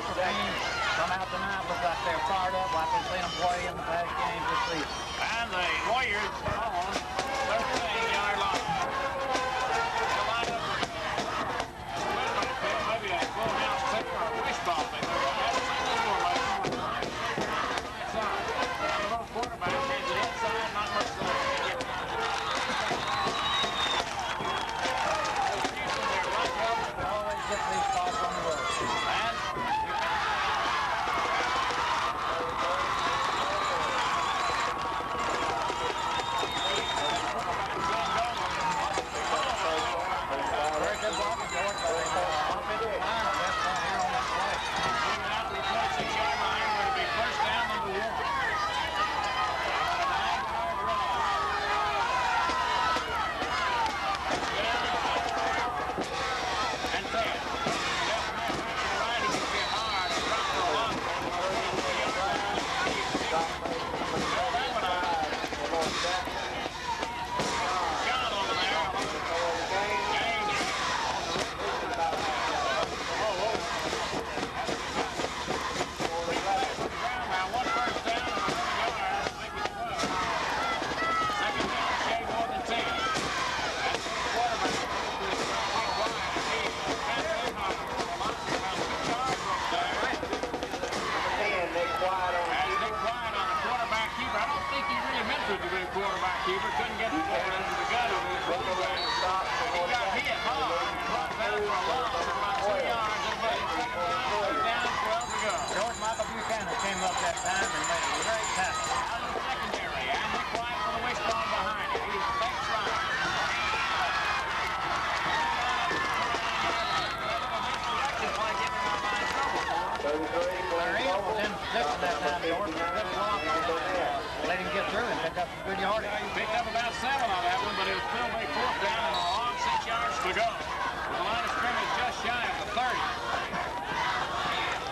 special teams come out tonight. Looks like they're fired up like they've seen them play in the past games this season. And the Warriors on 13-yard line. They'll line up for football field. Maybe a full-house pick or a wishball thing. They're going to have to see this one. And the little quarterback hands it inside. Not much to get. Always get these spots on the road. And very good blocking, George, by the offensive line up that front here on that play. out to the 26-yard line, where it'll be first down number 1. And 10. Right, he can get hard and drop the block. John over there. James. Now one first down and 1 yard. Make it 12. Second down, Shea more than 10. That's the quarterback. Nick White on And Nick White on the quarterback keeper. I don't think he really meant to be a quarterback keeper. Couldn't get the ball into the gut of his quarterback. He got hit hard and brought down for a loss of about 2 yards. Everybody second down, 12 to go. George Michael Buchanan came up that time and made a great tackle. Out of the secondary, and Nick White with a wishbone behind him. He's the next line. Larry Hill was in position that time, George. Good block. Let him get through and pick up some good yardage. He picked up about 7 on that one, but it was still a fourth down and a long 6 yards to go. The line of scrimmage just shy of the 30.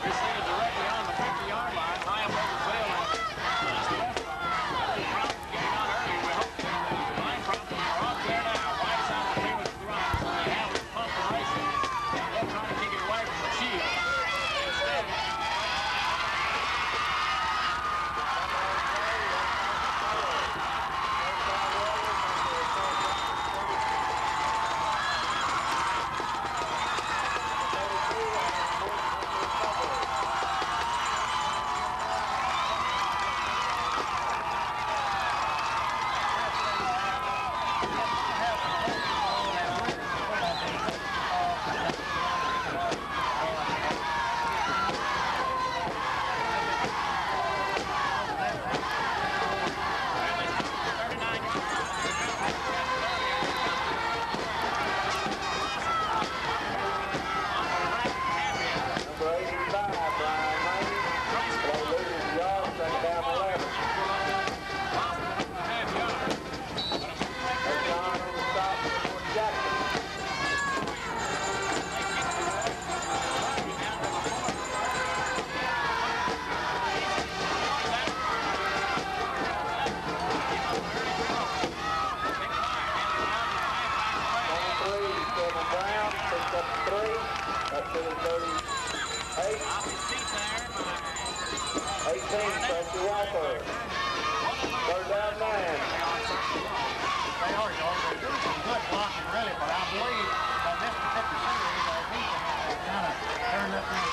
You're seeing directly on the 50-yard line, high above the field. Getting on early, we hope. Line problems are off there now. White's on the field with the run, so they have it pumped and racing. They're trying to kick it away from the shield. Instead,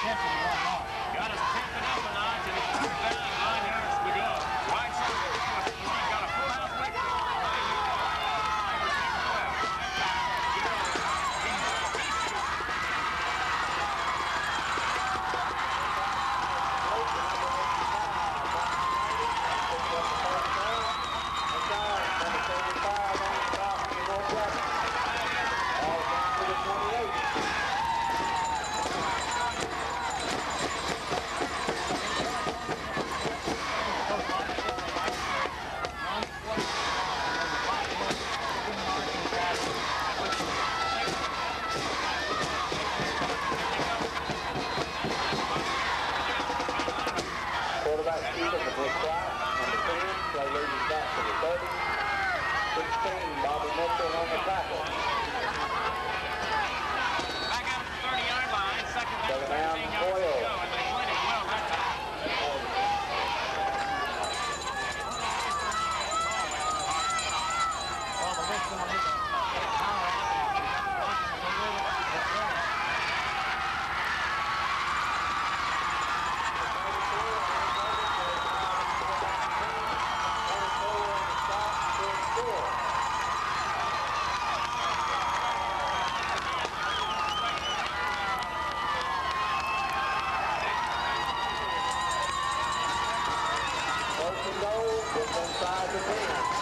got us tipping up a notch, and it's 2 down, 9 yards to go. White's on the field. Got a full house victory. Back out at the 30-yard line, second down, 13 yards to go, and they size of 10.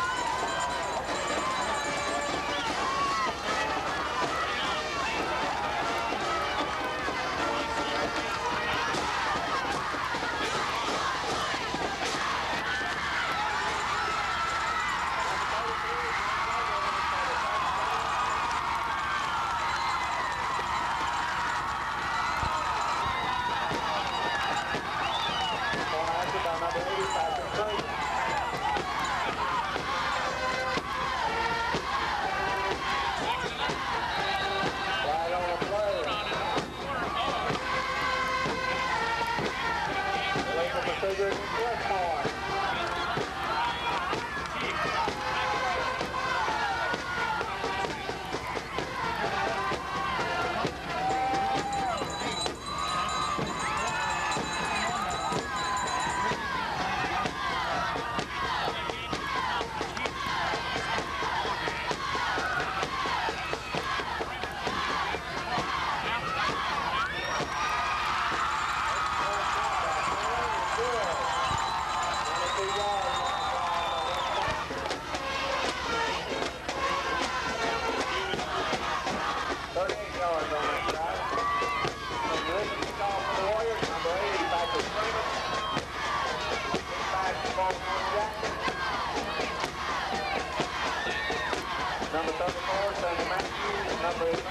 Number 34, Sandy Matthews. Number 11,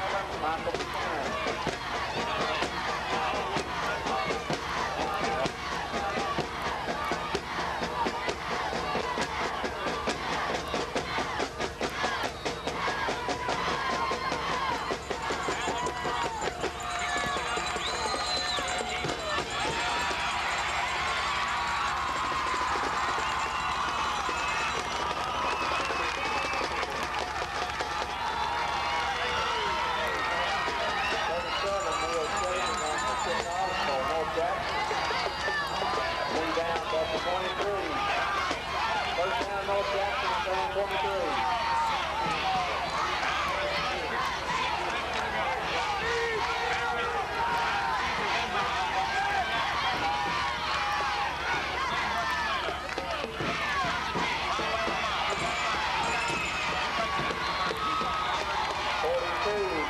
Michael Buchanan.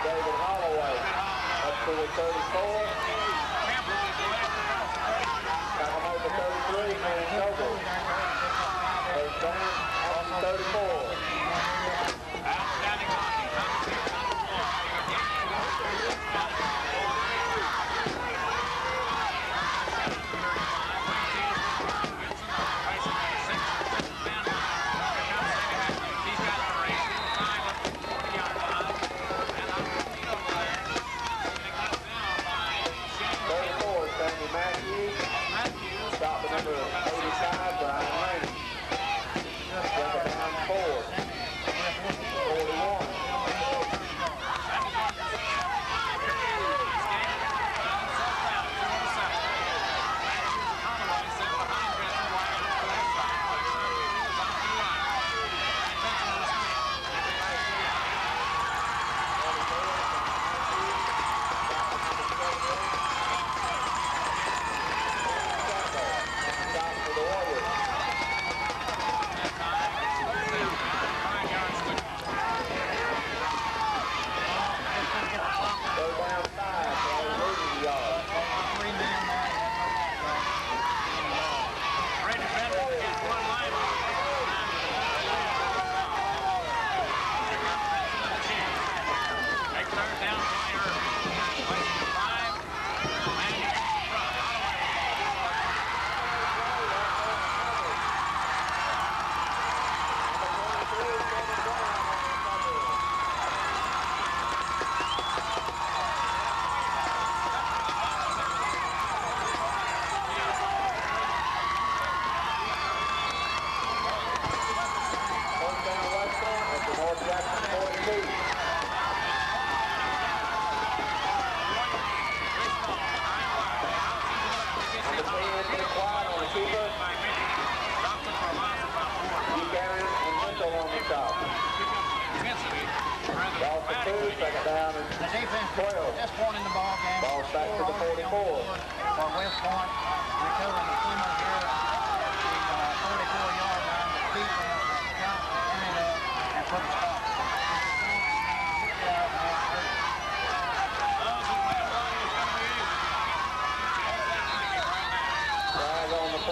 David Holloway, up to the 34. Number 33, Manny Noble. First down, up to 34. Outstanding blocking. Stop the number 85, Brian Lane. Second down 4.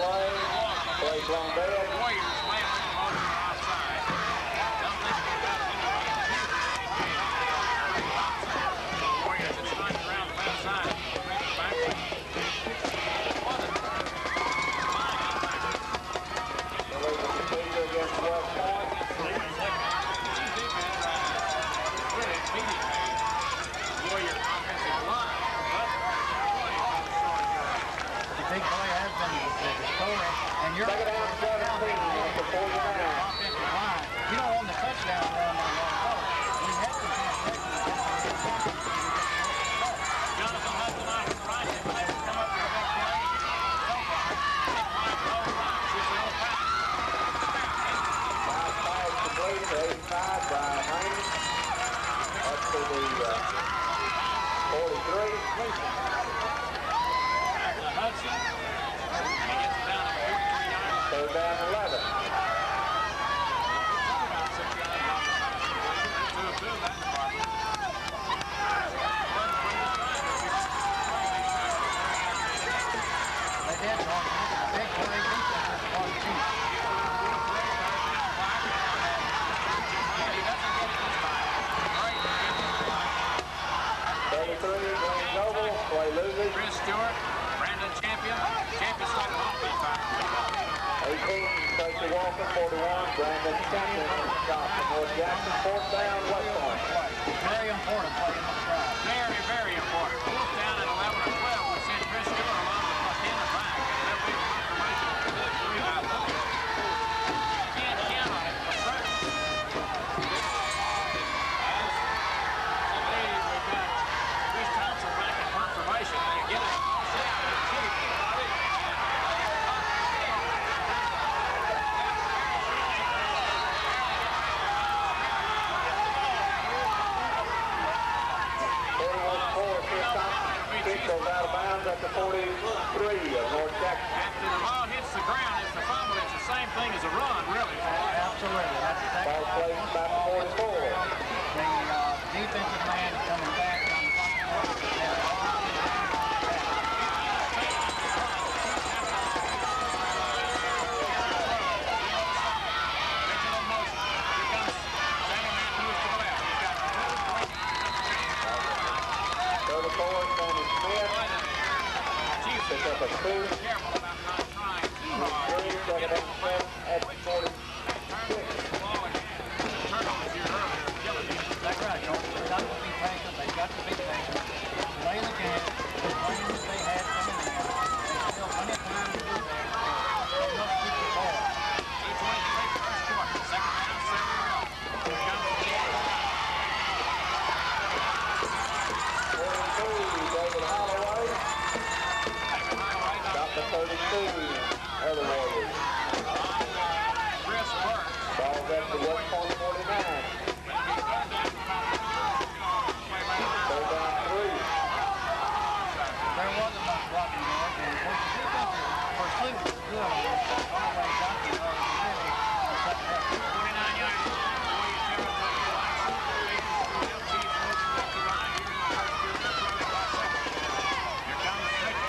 play. Play long dead. Warriors may have been motion offside. Don't think about anybody. Warriors is running around the left side. Backward. Against West Point. Warrior offensive line. The big play has been the score, and you're Second down, 17 at the 49. offensive line. You don't own the touchdown run on that ball. We had some Jonathan Hudson off the right, and they would come up with a big play. Nice pass complete to 85 by Haney. Up to the 43. Hudson. He gets down to 43 yards. Third down 11. About 6 yards off the side. Two of that department. They did, George. A big play defense is part of two. Glenn Noble, play losing. Chris Stewart, Brandon Champion. Champion's got an offense back. 18, Tracy Walker, 41, Brandon Champion, stop from North Jackson, fourth down, West Point. Very important play in this drive. Very, very important. Fourth down at 11 or 12. We send Chris Stewart along with McKenna back. There'll be confirmation for the 3-high ball. Can't count on it for certain. We've got Chris Thompson back in confirmation. They get it. Goes out of bounds at the 43 of North Jackson. After the ball hits the ground, it's the fumble. It's the same thing as a run, really. Absolutely. That's exactly Ball played back to 44. The defensive man is coming back on the Pick up a two. Careful about not trying too hard. Second down, at 46. Turnovers here earlier, killing you. That's right, George. They've got to be patient. They've got to be patient. Play the game. The players they had coming in. There's still plenty of time to do that. They'll not keep the ball. 2:23 first quarter. Second down, 7-0. Here comes the kick. 42, David Holloway. Got the 32, other Warriors. Chris Burke. Ball back to West Point 49. Third down 3. There wasn't much blocking there. And of course, the defense pursuit was good on this. Holloway got the really set up. 49 yards. Here comes the kick.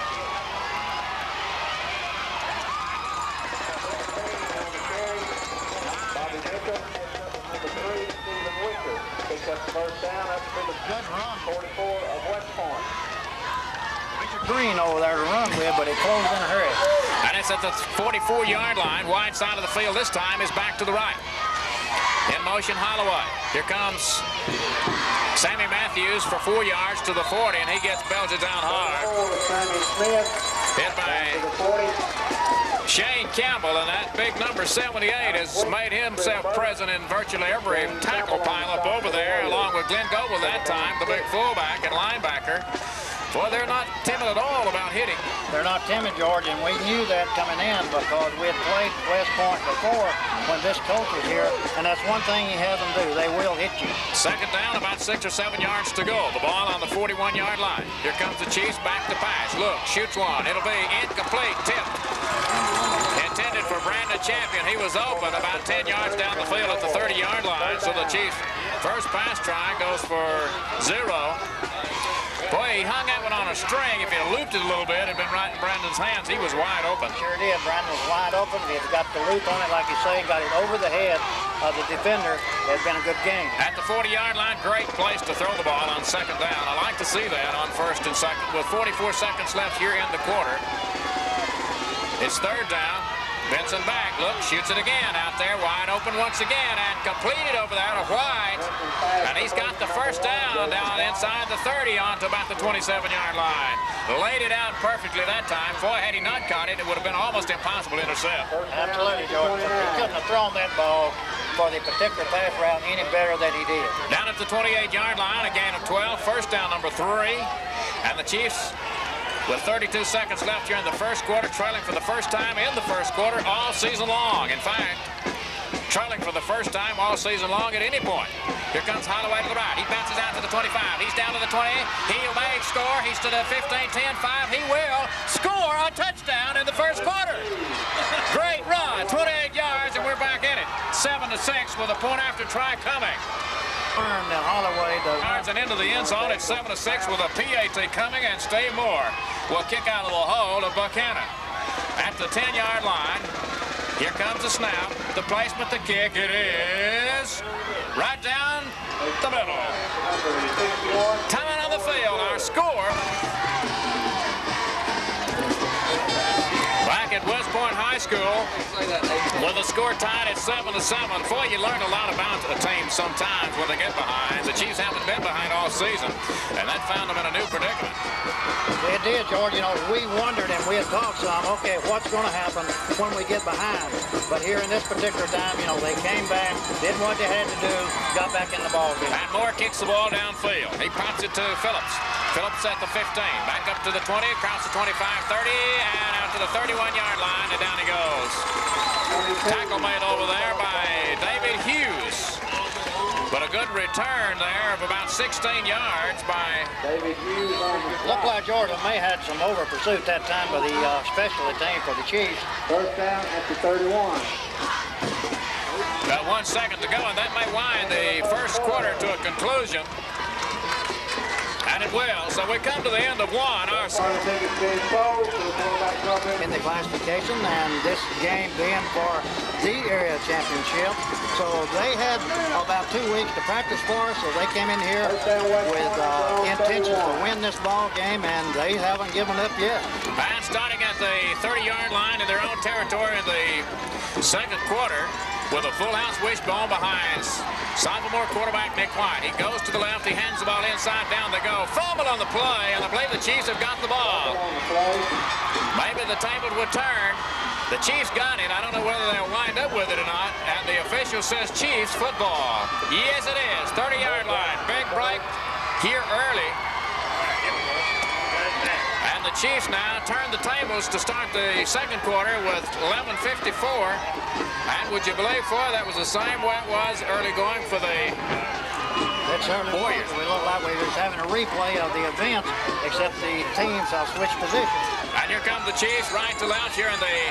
Bobby Mitchell, number 3, Stephen Wicker. Picks up the first down up to the Good run. 44 of West Point. Green over there to run with, but it closed in a hurry. And it's at the 44-yard line. Wide side of the field this time is back to the right. In motion, Holloway. Here comes Sammy Matthews for 4 yards to the 40, and he gets belted down hard. Sammy Smith. Hit by To the 40. Shane Campbell, and that big number 78 has made himself present in virtually every tackle pileup over there, along with Glenn Goble that time, the big fullback and linebacker. Boy, they're not timid at all about hitting. They're not timid, George, and we knew that coming in because we had played West Point before when this coach was here, and that's one thing you have them do. They will hit you. Second down, about 6 or 7 yards to go. The ball on the 41-yard line. Here comes the Chiefs back to pass. Look, shoots one. It'll be incomplete. Tipped. Intended for Brandon Champion. He was open about 10 yards down the field at the 30-yard line. So the Chiefs' first pass try goes for 0. Boy, he hung that one on a string. If he had looped it a little bit, it had been right in Brandon's hands. He was wide open. Sure did. Brandon was wide open. He had got the loop on it, like you say, got it over the head of the defender. It had been a good game. At the 40-yard line, great place to throw the ball on second down. I like to see that on first and second with 44 seconds left here in the quarter. It's third down. Benson back, look, shoots it again out there, wide open once again, and completed over there to White. And he's got the first down inside the 30 onto about the 27-yard line. Laid it out perfectly that time. Boy, had he not caught it, it would have been almost impossible to intercept. Absolutely, George. He couldn't have thrown that ball for the particular pass route any better than he did. Down at the 28-yard line, a gain of 12, first down number 3. And the Chiefs, with 32 seconds left here in the first quarter, trailing for the first time in the first quarter all season long. In fact, trailing for the first time all season long at any point. Here comes Holloway to the right. He bounces out to the 25. He's down to the 20. He may score. He's to the 15, 10, 5. He will score a touchdown in the first quarter. Great run, 28 yards, and we're back in it. 7-6 with a point after try coming. That Holloway does. Yards and into the end zone at 7-6 with a PAT coming, and Steve Moore will kick out of the hole to Buchanan. At the 10-yard line, here comes the snap, the placement, the kick. It is right down the middle. Time on the field, our score. Back at West Point High School, with the score tied at 7-7. Boy, you learn a lot about a team sometimes when they get behind. The Chiefs haven't been behind all season, and that found them in a new predicament. It did, George. You know, we wondered and we had talked some, okay, what's going to happen when we get behind? But here in this particular time, you know, they came back, did what they had to do, got back in the ball game. And Moore kicks the ball downfield. He pops it to Phillips. Phillips at the 15, back up to the 20, across the 25, 30, and out to the 31-yard line, and down he goes. Tackle made over there by David Hughes. But a good return there of about 16 yards by David Hughes on the Looked like Georgia may had some over pursuit that time by the specialty team for the Chiefs. first down at the 31. about 1 second to go, and that may wind the first quarter to a conclusion. And it will. So we come to the end of one. Our in the classification, and this game being for the area championship. So they had about 2 weeks to practice for us, so they came in here with intentions to win this ball game, and they haven't given up yet. And starting at the 30-yard line in their own territory in the second quarter, with a full house wishbone behind Sophomore quarterback Nick White. He goes to the left, he hands the ball inside, down they go. Fumble on the play, and I believe the Chiefs have got the ball. Maybe the table would turn. The Chiefs got it. I don't know whether they'll wind up with it or not. And the official says Chiefs football. Yes, it is. 30-yard line. Big break here early. And the Chiefs now turn the tables to start the second quarter with 11:54. And would you believe, that was the same way it was early going for the Warriors. We look like we were having a replay of the event, except the teams have switched positions. And here come the Chiefs right to left here in the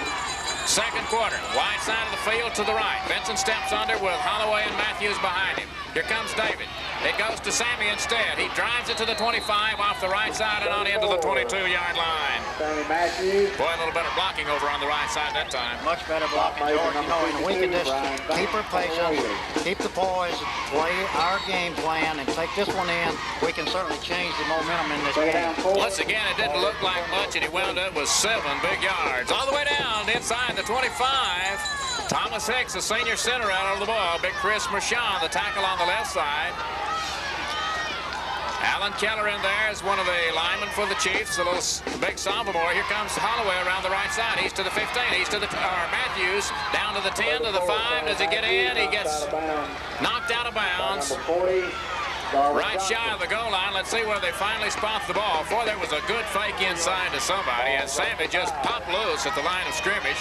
second quarter. Wide side of the field to the right. Benson steps under with Holloway and Matthews behind him. Here comes David. It goes to Sammy instead. He drives it to the 25 off the right side and on into the 22-yard line. Boy, a little better blocking over on the right side that time. Much better blocking, George. You know, in a week of this, keep our patience, keep the poise, play our game plan, and take this one in. We can certainly change the momentum in this game. Once again, it didn't look like much, and he wound up with 7 big yards. All the way down inside the 25. Thomas Hicks, the senior center, out of the ball. Big Chris Mershon, the tackle on the left side. Alan Keller in there is one of the linemen for the Chiefs, a little big sophomore. Here comes Holloway around the right side. He's to the 15. He's to the Matthews down to the 10, to the 5. Does he get in? He gets knocked out of bounds. Right shy of the goal line. Let's see where they finally spot the ball. Boy, there was a good fake inside to somebody, and Sammy just popped loose at the line of scrimmage.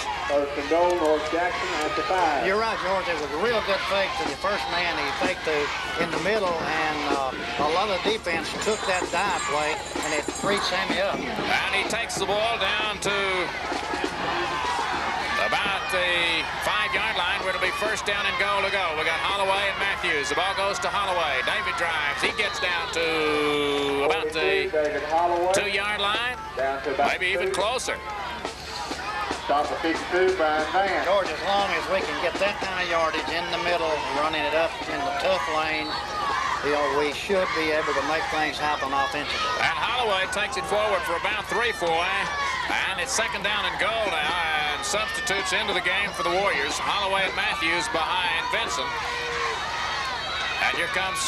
You're right, George. It was a real good fake to the first man. He faked in the middle, and a lot of defense took that dive play, and it freed Sammy up. And he takes the ball down to about the 5-yard line, where it'll be first down and goal to go. We got Holloway and Matthews. The ball goes to Holloway. David drives. He gets down to about the 2-yard line. Maybe even closer. Stop at 52, Brian Van. George, as long as we can get that kind of yardage in the middle, running it up in the tough lane, you know, we should be able to make things happen offensively. And Holloway takes it forward for about 3 for him. And it's second down and goal now, and substitutes into the game for the Warriors. Holloway and Matthews behind Vincent. And here comes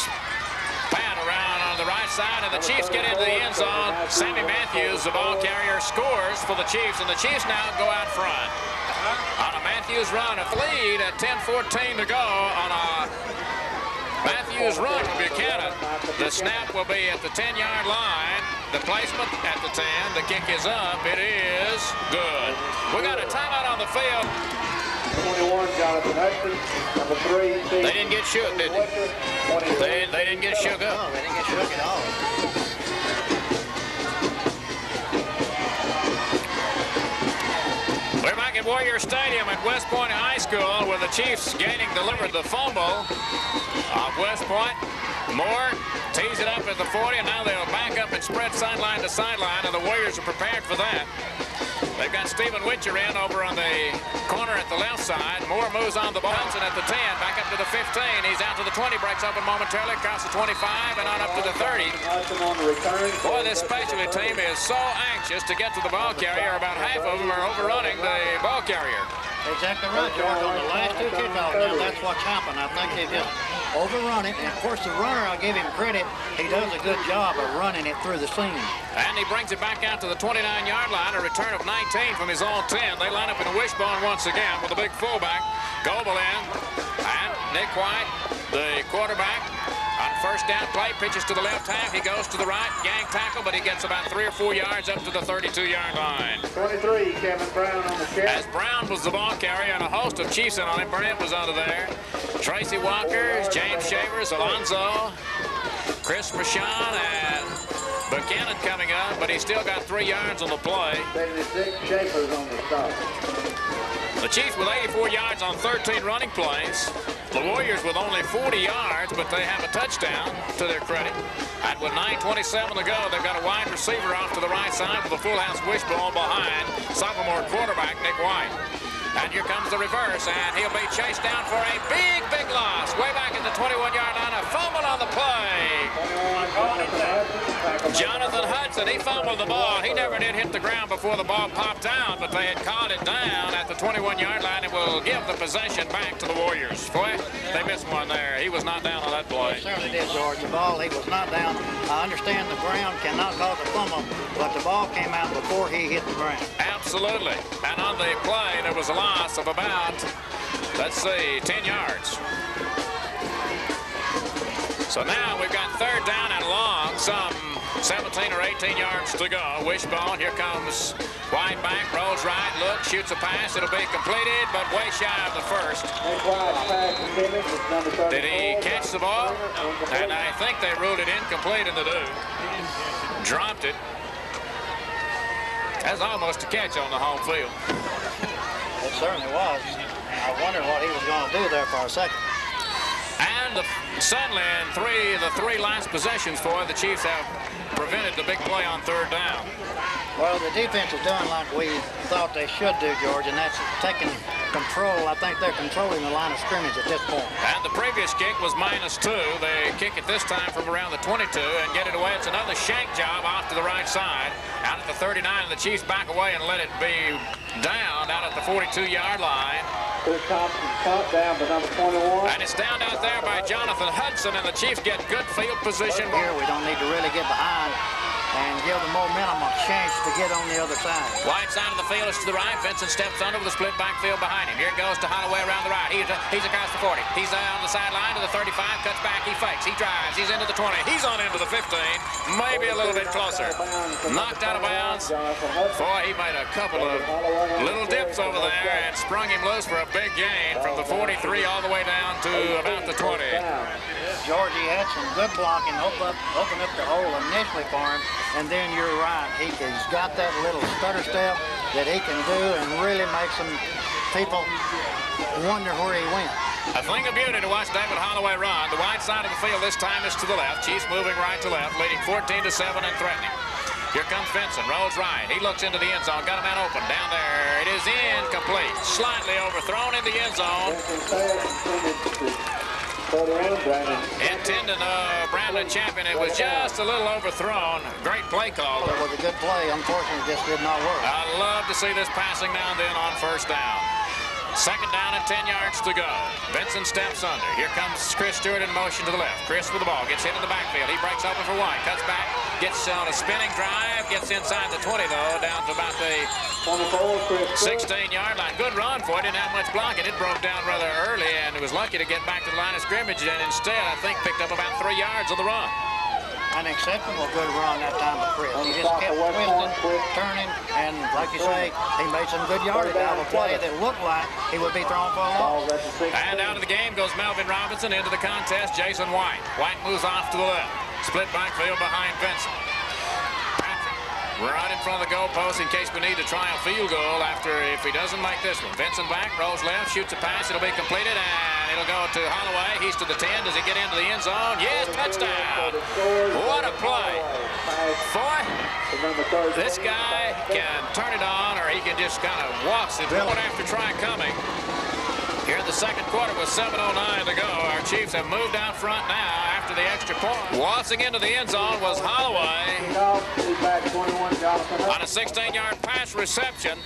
Pat around on the right side, and the Chiefs get into the end zone. Sammy Matthews, the ball carrier, scores for the Chiefs, and the Chiefs now go out front. On a Matthews run, a lead at 10:14 to go on a Matthews run from Buchanan. The snap will be at the 10-yard line. The placement at the 10. The kick is up. It is good. We got a timeout on the field. 21, Jonathan Hudson. Number 3, Steve. They didn't get shook, did they? They didn't get shook up. No, they didn't get shook at all. We're back at Warrior Stadium at West Point High School, where the Chiefs delivered the fumble of West Point. Moore tees it up at the 40, and now they'll back up and spread sideline to sideline, and the Warriors are prepared for that. They've got Stephen Witcher in over on the corner at the left side. Moore moves on the ball, and at the 10, back up to the 15. He's out to the 20, breaks open momentarily, across the 25, and on up to the 30. Boy, this specialty team is so anxious to get to the ball carrier. About half of them are overrunning the ball carrier. Exactly right, George. On the last 2 kickoffs, now that's what's happened. I think they just overrun it. And, of course, the runner, I'll give him credit. He does a good job of running it through the seam. And he brings it back out to the 29-yard line, a return of 19 from his own 10. They line up in a wishbone once again with a big fullback, Goebel in, and Nick White, the quarterback, on first down play, pitches to the left half. He goes to the right, gang tackle, but he gets about 3 or 4 yards up to the 32-yard line. 23, Kevin Brown on the catch. As Brown was the ball carrier, and a host of Chiefs in on him. Burnett was under there. Tracy Walker, James Shavers, Alonzo, Chris Rashawn, and Buchanan coming up, but he's still got 3 yards on the play. 76, Shavers on the stop. The Chiefs with 84 yards on 13 running plays. The Warriors with only 40 yards, but they have a touchdown to their credit. And with 9:27 to go, they've got a wide receiver off to the right side with a full house wishbone behind sophomore quarterback Nick White. And here comes the reverse, and he'll be chased down for a big, big loss. Way back at the 21-yard line, a fumble on the play. Jonathan Hudson, he fumbled the ball. He never did hit the ground before the ball popped down, but they had caught it down at the 21-yard line and will give the possession back to the Warriors. Boy, they missed one there. He was not down on that play. He certainly did, George. The ball, he was not down. I understand the ground cannot cause a fumble, but the ball came out before he hit the ground. Absolutely. And on the play, there was a loss of about, let's see, 10 yards. So now we've got third down and long, some 17 or 18 yards to go. Wishbone, here comes White back, rolls right, looks, shoots a pass. It'll be completed, but way shy of the first. Did he catch the ball? And I think they ruled it incomplete in the do. Dropped it. That's almost a catch on the home field. It certainly was. I wondered what he was going to do there for a second. And suddenly, in the three last possessions for the Chiefs have prevented the big play on third down. Well, the defense is doing like we thought they should do, George, and that's taking control. I think they're controlling the line of scrimmage at this point. And the previous kick was -2. They kick it this time from around the 22 and get it away. It's another shank job off to the right side. Out at the 39, and the Chiefs back away and let it be down out at the 42-yard line. Caught down by number 21. And it's down out there by Jonathan Hudson, and the Chiefs get good field position. Here we don't need to really get behind and give the momentum a chance to get on the other side. Wide side of the field is to the right. Vincent steps under with a split backfield behind him. Here it goes to Holloway around the right. He's across the 40. He's on the sideline to the 35. Cuts back. He fakes. He drives. He's into the 20. He's on into the 15. Maybe a little bit closer. Knocked out of bounds. Boy, he made a couple of little dips over there and sprung him loose for a big gain from the 43 all the way down to about the 20. George, he had some good blocking, open up the hole initially for him, and then you're right. He's got that little stutter step, that he can do and really make some people wonder where he went. A thing of beauty to watch David Holloway run. The wide side of the field this time is to the left. Chiefs moving right to left, leading 14-7 and threatening. Here comes Vincent, rolls right. He looks into the end zone, got a man open. Down there, it is incomplete. Slightly overthrown in the end zone. Intended Brandon Champion. It was just a little overthrown. Great play call. It was a good play. Unfortunately, it just did not work. I love to see this passing now and then on first down. Second down and 10 yards to go. Vincent steps under. Here comes Chris Stewart in motion to the left. Chris with the ball. Gets hit in the backfield. He breaks open for White. Cuts back. Gets on a spinning drive. Gets inside the 20, though, down to about the 16-yard line. Good run for it. Didn't have much blocking. It broke down rather early, and it was lucky to get back to the line of scrimmage, and instead, I think, picked up about 3 yards on the run. An acceptable good run that time of Chris. He just kept twisting, turning, and like you say, he made some good yardage out of a play that looked like he would be thrown for a loss. And out of the game goes Melvin Robinson. Into the contest, Jason White. White moves off to the left. Split backfield behind Vincent. Patrick right in front of the goalpost in case we need to try a field goal after if he doesn't make this one. Vincent back, rolls left, shoots a pass. It'll be completed, and it'll go to Holloway. He's to the 10. Does he get into the end zone? Yes, touchdown. What a play. Boy, this guy can turn it on, or he can just kind of waltz it forward after try coming. Here in the second quarter with 7:09 to go. Our Chiefs have moved out front now after the extra point. Waltzing into the end zone was Holloway on a 16-yard pass reception.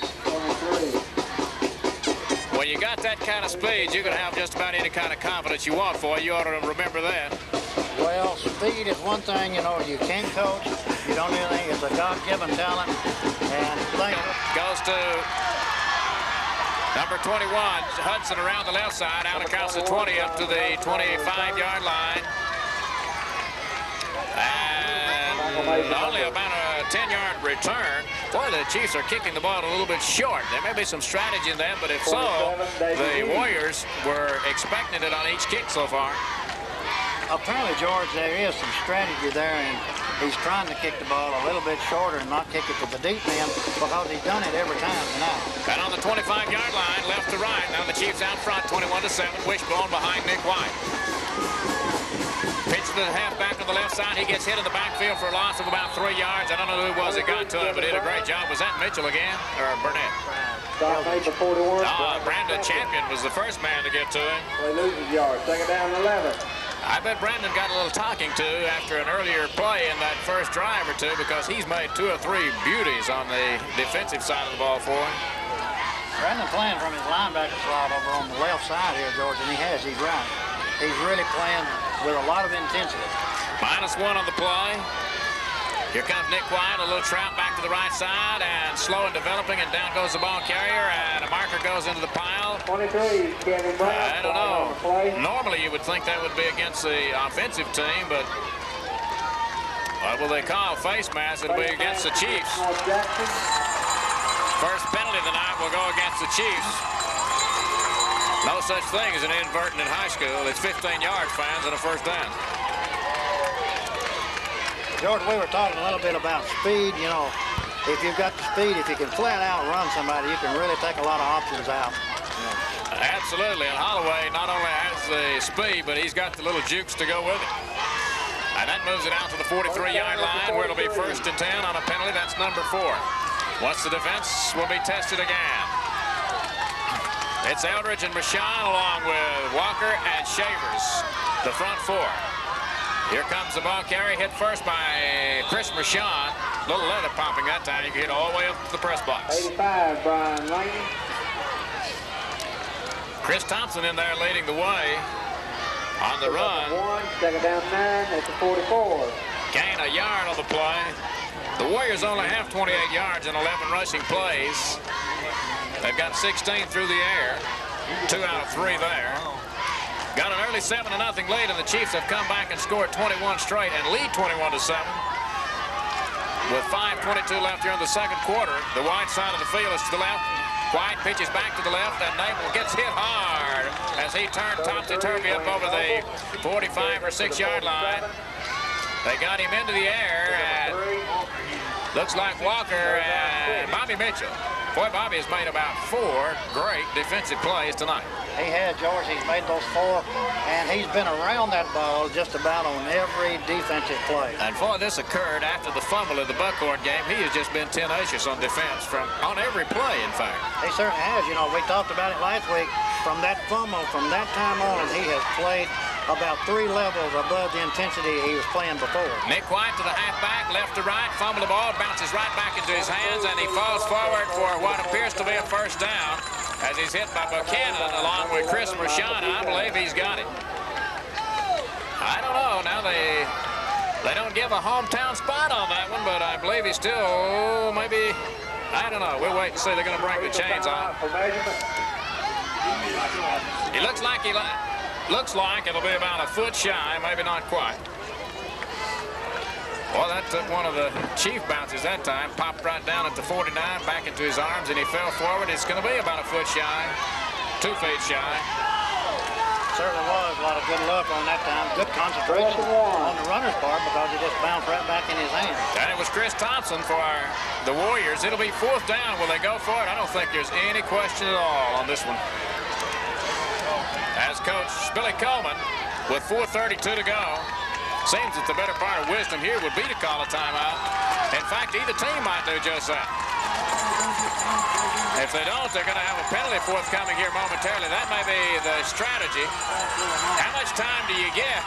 When you got that kind of speed, you can have just about any kind of confidence you want for it. You ought to remember that. Well, speed is one thing, you know, you can't coach. You don't do anything. It's a God-given talent. And goes to number 21, Hudson around the left side, out across the 20 up to the 25-yard line. And only about a 10-yard return. Boy, the Chiefs are kicking the ball a little bit short. There may be some strategy in that, but if so, the Warriors were expecting it on each kick so far. Apparently, George, there is some strategy there, and he's trying to kick the ball a little bit shorter and not kick it to the deep end because he's done it every time tonight. And on the 25-yard line, left to right. Now the Chiefs out front, 21-7. Wishbone behind Nick White. Pitch to the halfback on the left side. He gets hit in the backfield for a loss of about 3 yards. I don't know who it was that got to him, but did a great job. Was that Mitchell again, or Burnett? Brandon Champion was the first man to get to him. He loses yards. Second down and 11. I bet Brandon got a little talking to after an earlier play in that first drive or two because he's made 2 or 3 beauties on the defensive side of the ball for him. Brandon playing from his linebacker slot over on the left side here, George, and he's right. He's really playing with a lot of intensity. -1 on the play. Here comes Nick White, a little trap back to the right side, and slow and developing, and down goes the ball carrier, and a marker goes into the pile. 23, Kevin Brown. I don't know. Normally you would think that would be against the offensive team, but what will they call face mask? It'll be against the Chiefs. First penalty of the night will go against the Chiefs. No such thing as an inverting in high school. It's 15 yards, fans, and a first down. George, we were talking a little bit about speed. You know, if you've got the speed, if you can flat out run somebody, you can really take a lot of options out. Absolutely, and Holloway not only has the speed, but he's got the little jukes to go with it. And that moves it out to the 43-yard line, where it'll be 1st and 10 on a penalty. That's number 4. Once the defense will be tested again. It's Eldridge and Michon along with Walker and Shavers, the front 4. Here comes the ball carry, hit first by Chris Michon. Little leather popping that time. You can hit all the way up to the press box. 85, Brian Lane. Chris Thompson in there leading the way on the run. 2nd down 9, that's a 44. Gain a yard on the play. The Warriors only have 28 yards in 11 rushing plays. They've got 16 through the air. 2 out of 3 there. Got an early 7-0 lead, and the Chiefs have come back and scored 21 straight and lead 21-7. With 5:22 left here in the second quarter, the wide side of the field is to the left. White pitches back to the left, and Nabel gets hit hard as he turned topsy-turvy up over the 45 or 6-yard line. They got him into the air, and looks like Walker and Bobby Mitchell Boy, Bobby has made about 4 great defensive plays tonight. He has, George. He's made those 4, and he's been around that ball just about on every defensive play. And for this occurred after the fumble of the Buckhorn game. He has just been tenacious on defense on every play, in fact. He certainly has. You know, we talked about it last week. From that fumble, from that time on, he has played about 3 levels above the intensity he was playing before. Nick White to the halfback, left to right, fumble the ball, bounces right back into his hands, and he falls forward for what appears to be a first down as he's hit by Buchanan along with Chris Mershon. I believe he's got it. I don't know. Now they don't give a hometown spot on that one, but I believe he's still maybe, I don't know. We'll wait and see. They're going to bring the chains on. He looks like it'll be about a foot shy, maybe not quite. Well, that took one of the Chief bounces that time. Popped right down at the 49, back into his arms, and he fell forward. It's going to be about a foot shy, 2 feet shy. Certainly was a lot of good luck on that time. Good concentration on the runner's part because he just bounced right back in his hands. And it was Chris Thompson for the Warriors. It'll be 4th down. Will they go for it? I don't think there's any question at all on this one. As Coach Billy Coleman, with 4:32 to go, seems that the better part of wisdom here would be to call a timeout. In fact, either team might do just that. If they don't, they're going to have a penalty forthcoming here momentarily. That may be the strategy. How much time do you get?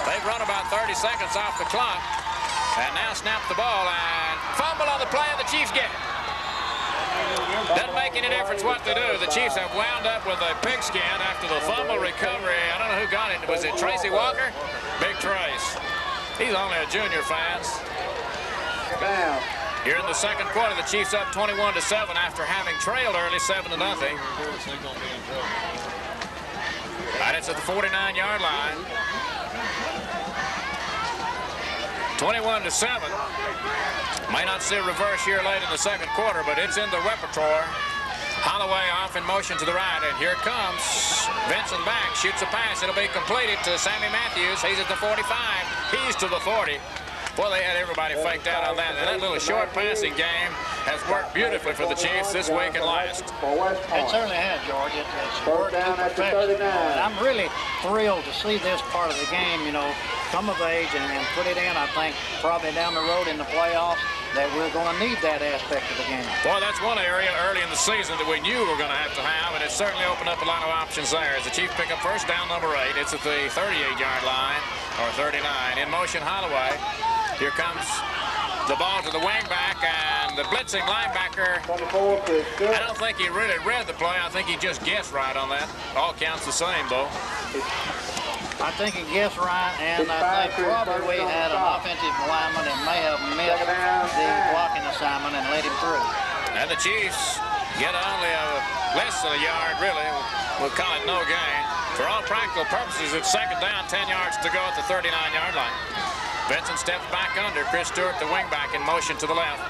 They've run about 30 seconds off the clock. And now snap the ball and fumble on the play, and the Chiefs get it. Doesn't make any difference what they do. The Chiefs have wound up with a pigskin after the fumble recovery. I don't know who got it. Was it Tracy Walker? Big Trace. He's only a junior, fans. Here in the second quarter, the Chiefs up 21-7 after having trailed early 7-0. And it's at the 49-yard line. 21-7. May not see a reverse here late in the second quarter, but it's in the repertoire. Holloway off in motion to the right, and here comes Vincent back, shoots a pass. It'll be completed to Sammy Matthews. He's at the 45. He's to the 40. Boy, they had everybody faked out on that. And that little short passing game has worked beautifully for the Chiefs this week and last. It certainly has, George. It's worked to perfection. And I'm really thrilled to see this part of the game, you know, come of age and put it in. I think probably down the road in the playoffs that we're going to need that aspect of the game. Well, that's one area early in the season that we knew we were going to have, and it certainly opened up a lot of options there. As the Chiefs pick up first down number 8, it's at the 38-yard line, or 39. In motion, Holloway. Here comes the ball to the wingback, and the blitzing linebacker, I don't think he really read the play. I think he just guessed right on that. All counts the same, though. I think he guessed right, and I think probably we had an offensive lineman that may have missed the blocking assignment and let him through. And the Chiefs get only less than a yard, really. We'll call it no gain. For all practical purposes, it's second down, 10 yards to go at the 39-yard line. Benson steps back under. Chris Stewart, the wingback, in motion to the left.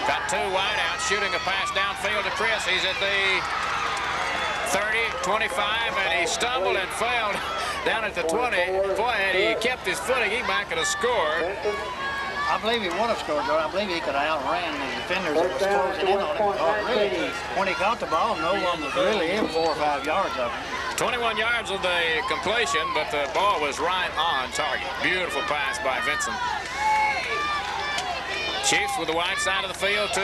Got 2 wideouts, shooting a pass downfield to Chris. He's at the 30, 25, and he stumbled and failed down at the 20. Boy, had he kept his footing, he might could have scored. I believe he would have scored, Joe. I believe he could have outran the defenders that was closing in on him. Really, when he caught the ball, no one was really in 4 or 5 yards of him. 21 yards of the completion, but the ball was right on target. Beautiful pass by Vincent. Chiefs with the wide side of the field to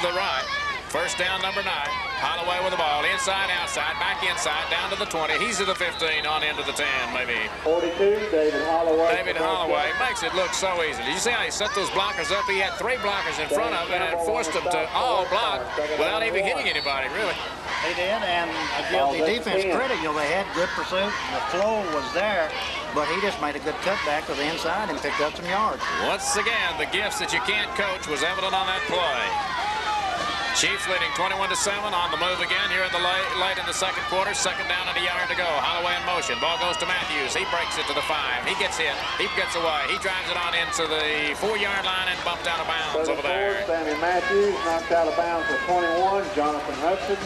the right. First down, number 9. Holloway with the ball, inside, outside, back inside, down to the 20. He's to the 15, on into the 10, maybe. 42, David Holloway. David Holloway makes it look so easy. Did you see how he set those blockers up? He had 3 blockers in front of him and forced them to all block without even hitting anybody, really. He did, and I give the defense credit. You know, they had good pursuit. The flow was there, but he just made a good cutback to the inside and picked up some yards. Once again, the gifts that you can't coach was evident on that play. Chiefs leading 21-7, on the move again here in the late in the second quarter. Second down and a yard to go. Holloway in motion. Ball goes to Matthews. He breaks it to the 5. He gets hit. He gets away. He drives it on into the 4-yard line and bumped out of bounds over there. Sammy Matthews knocked out of bounds at 21. Jonathan Hudson.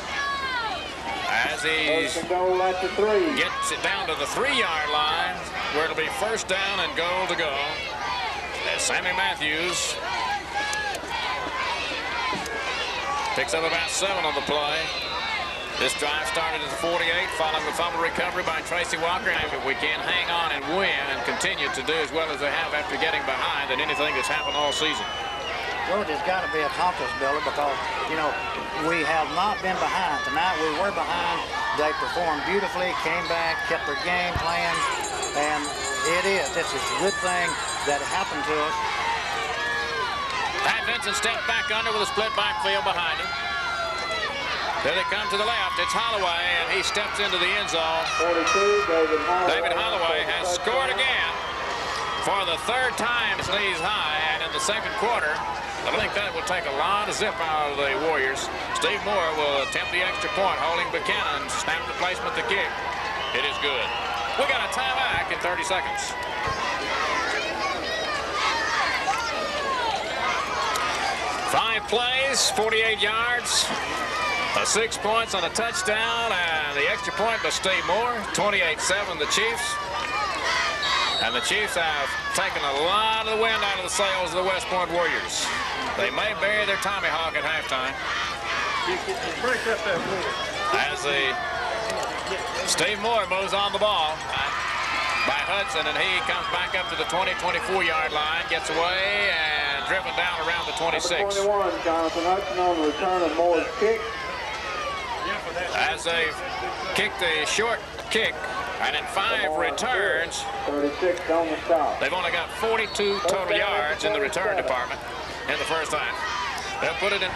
As he gets it down to the 3-yard line, where it'll be first down and goal to go. As Sammy Matthews Picks up about 7 on the play. This drive started at the 48, following the fumble recovery by Tracy Walker. And if we can hang on and win and continue to do as well as they have after getting behind than anything that's happened all season. Georgia's got to be a confidence builder because, you know, we have not been behind. Tonight we were behind. They performed beautifully, came back, kept their game plan, and this is a good thing that happened to us. Pat Vincent stepped back under with a split backfield behind him. There they come to the left. It's Holloway, and he steps into the end zone. 42, David Holloway has scored again for the 3rd time. His knees high, and in the 2nd quarter, I think that will take a lot of zip out of the Warriors. Steve Moore will attempt the extra point, holding Buchanan. Snap the placement, the kick. It is good. We got a timeout in 30 seconds. Five plays, 48 yards. 6 points on a touchdown, and the extra point by Steve Moore. 28-7 the Chiefs. And the Chiefs have taken a lot of the wind out of the sails of the West Point Warriors. They may bury their Tommy Hawk at halftime. As Steve Moore moves on the ball by Hudson, and he comes back up to the 20-24-yard line, gets away, and driven down around the 26. 21, Jonathan Hudson on the return of Moore's kick. As they kick the short kick, and in 5 returns, 36 on the stop. they've only got 42 total yards in the return department in the first half. They'll put it in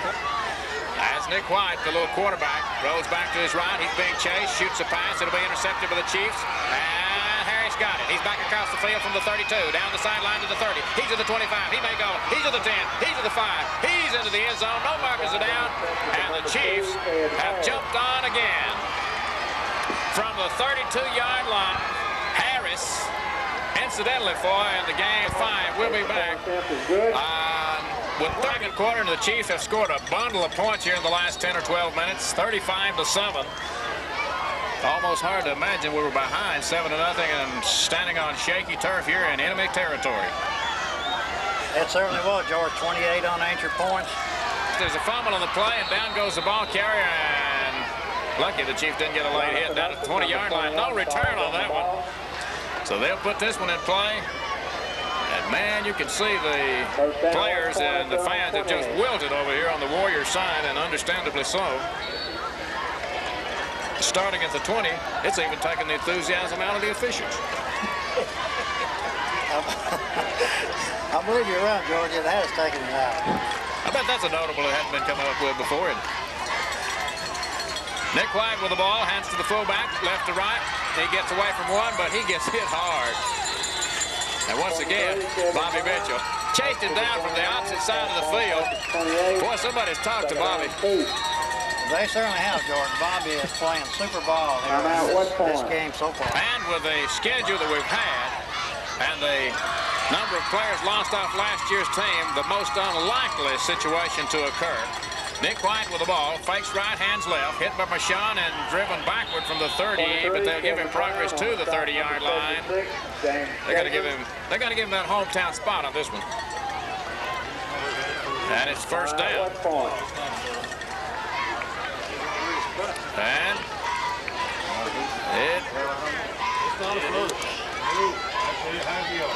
as Nick White, the little quarterback, rolls back to his right. He's being chased, shoots a pass. It'll be intercepted by the Chiefs. And Harris got it. He's back across the field from the 32, down the sideline to the 30. He's to the 25. He may go. He's to the 10. He's to the 5. He's into the end zone. No markers are down. And the Chiefs have jumped on again. From the 32-yard line, Harris, incidentally for in the game 5, will be back. With 2nd quarter, and the Chiefs have scored a bundle of points here in the last 10 or 12 minutes, 35-7. Almost hard to imagine we were behind 7-0 and standing on shaky turf here in enemy territory. It certainly was, George. 28 unanswered points. There's a fumble on the play, and down goes the ball carrier, and lucky the Chiefs didn't get a late hit down at the 20-yard line. No return on that one. So they'll put this one in play. And, man, you can see the players and the fans have just wilted over here on the Warriors side, and understandably so. Starting at the 20, it's even taken the enthusiasm out of the officials. I believe you're right, George. It has taken it out. I bet that's a notable it hadn't been coming up with before. Nick White with the ball, hands to the fullback, left to right. He gets away from one, but he gets hit hard. And once again, Bobby Mitchell chased him down from the opposite side of the field. Boy, somebody's talked to Bobby. They certainly have, George. Bobby is playing super ball here in this game so far. And with the schedule that we've had and the number of players lost off last year's team, the most unlikely situation to occur. Nick White with the ball, fakes right, hands left, hit by Marshawn and driven backward from the 30, but they'll give him progress to the 30-yard line. They're going to give him that hometown spot on this one. And it's first down. And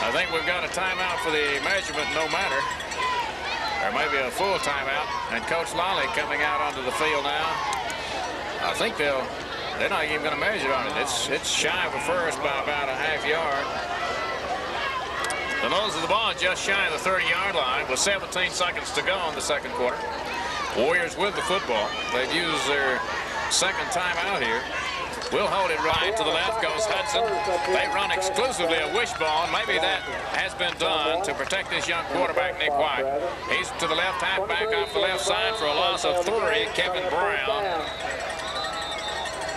I think we've got a timeout for the measurement no matter. There may be a full timeout, and Coach Lolly coming out onto the field now. I think they're not even going to measure on it. It's shy of a first by about a half yard. The nose of the ball just shy of the 30-yard line with 17 seconds to go in the 2nd quarter. Warriors with the football. They've used their 2nd timeout here. We'll hold it right. To the left goes Hudson. They run exclusively a wishbone. Maybe that has been done to protect this young quarterback, Nick White. He's to the left halfback off the left side for a loss of 3, Kevin Brown.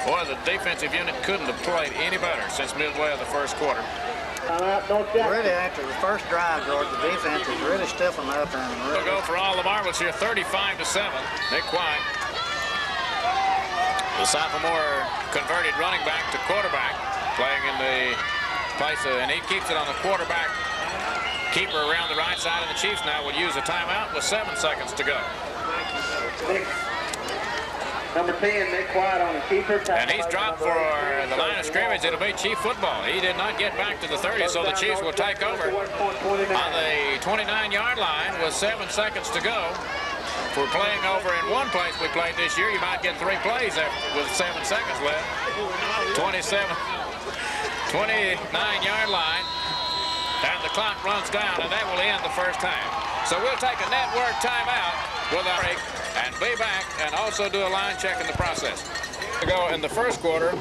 Boy, the defensive unit couldn't have played any better since midway of the 1st quarter. Really, after the first drive, George, the defense is really stiffened up. And really We'll go for all the marbles here, 35-7. Nick White, the sophomore converted running back to quarterback, playing in the place and he keeps it on the quarterback keeper around the right side, of the Chiefs now will use a timeout with 7 seconds to go. Number 10, Nick White on the keeper. And he's dropped for the line of scrimmage. It'll be Chief football. He did not get back to the 30, so the Chiefs will take over on the 29-yard line with 7 seconds to go. If we're playing over in one place we played this year, you might get 3 plays with 7 seconds left. 29-yard line. And the clock runs down, and that will end the first time. So we'll take a network timeout with our break and be back and also do a line check in the process. To go in the first quarter,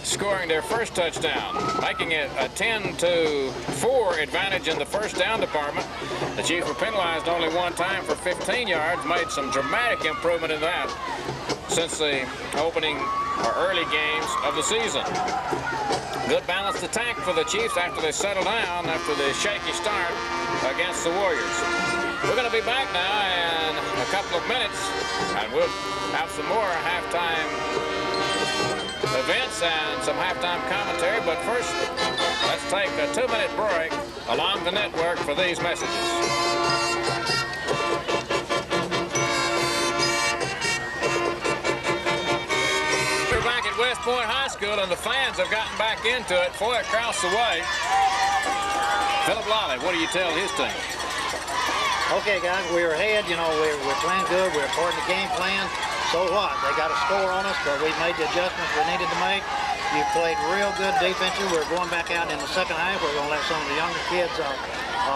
scoring their first touchdown, making it a 10-4 advantage in the first down department. The Chiefs were penalized only one time for 15 yards, made some dramatic improvement in that since the opening or early games of the season. Good balanced attack for the Chiefs after they settle down after the shaky start against the Warriors. We're going to be back now in a couple of minutes, and we'll have some more halftime events and some halftime commentary. But first, let's take a 2-minute break along the network for these messages. West Point High School, and the fans have gotten back into it. Boy, across the way. Philip Lally, what do you tell his team? Okay, guys, we're ahead. You know, we're playing good. We're part of the game plan. So what? They got a score on us, but we made the adjustments we needed to make. You played real good defensive. We're going back out in the second half. We're going to let some of the younger kids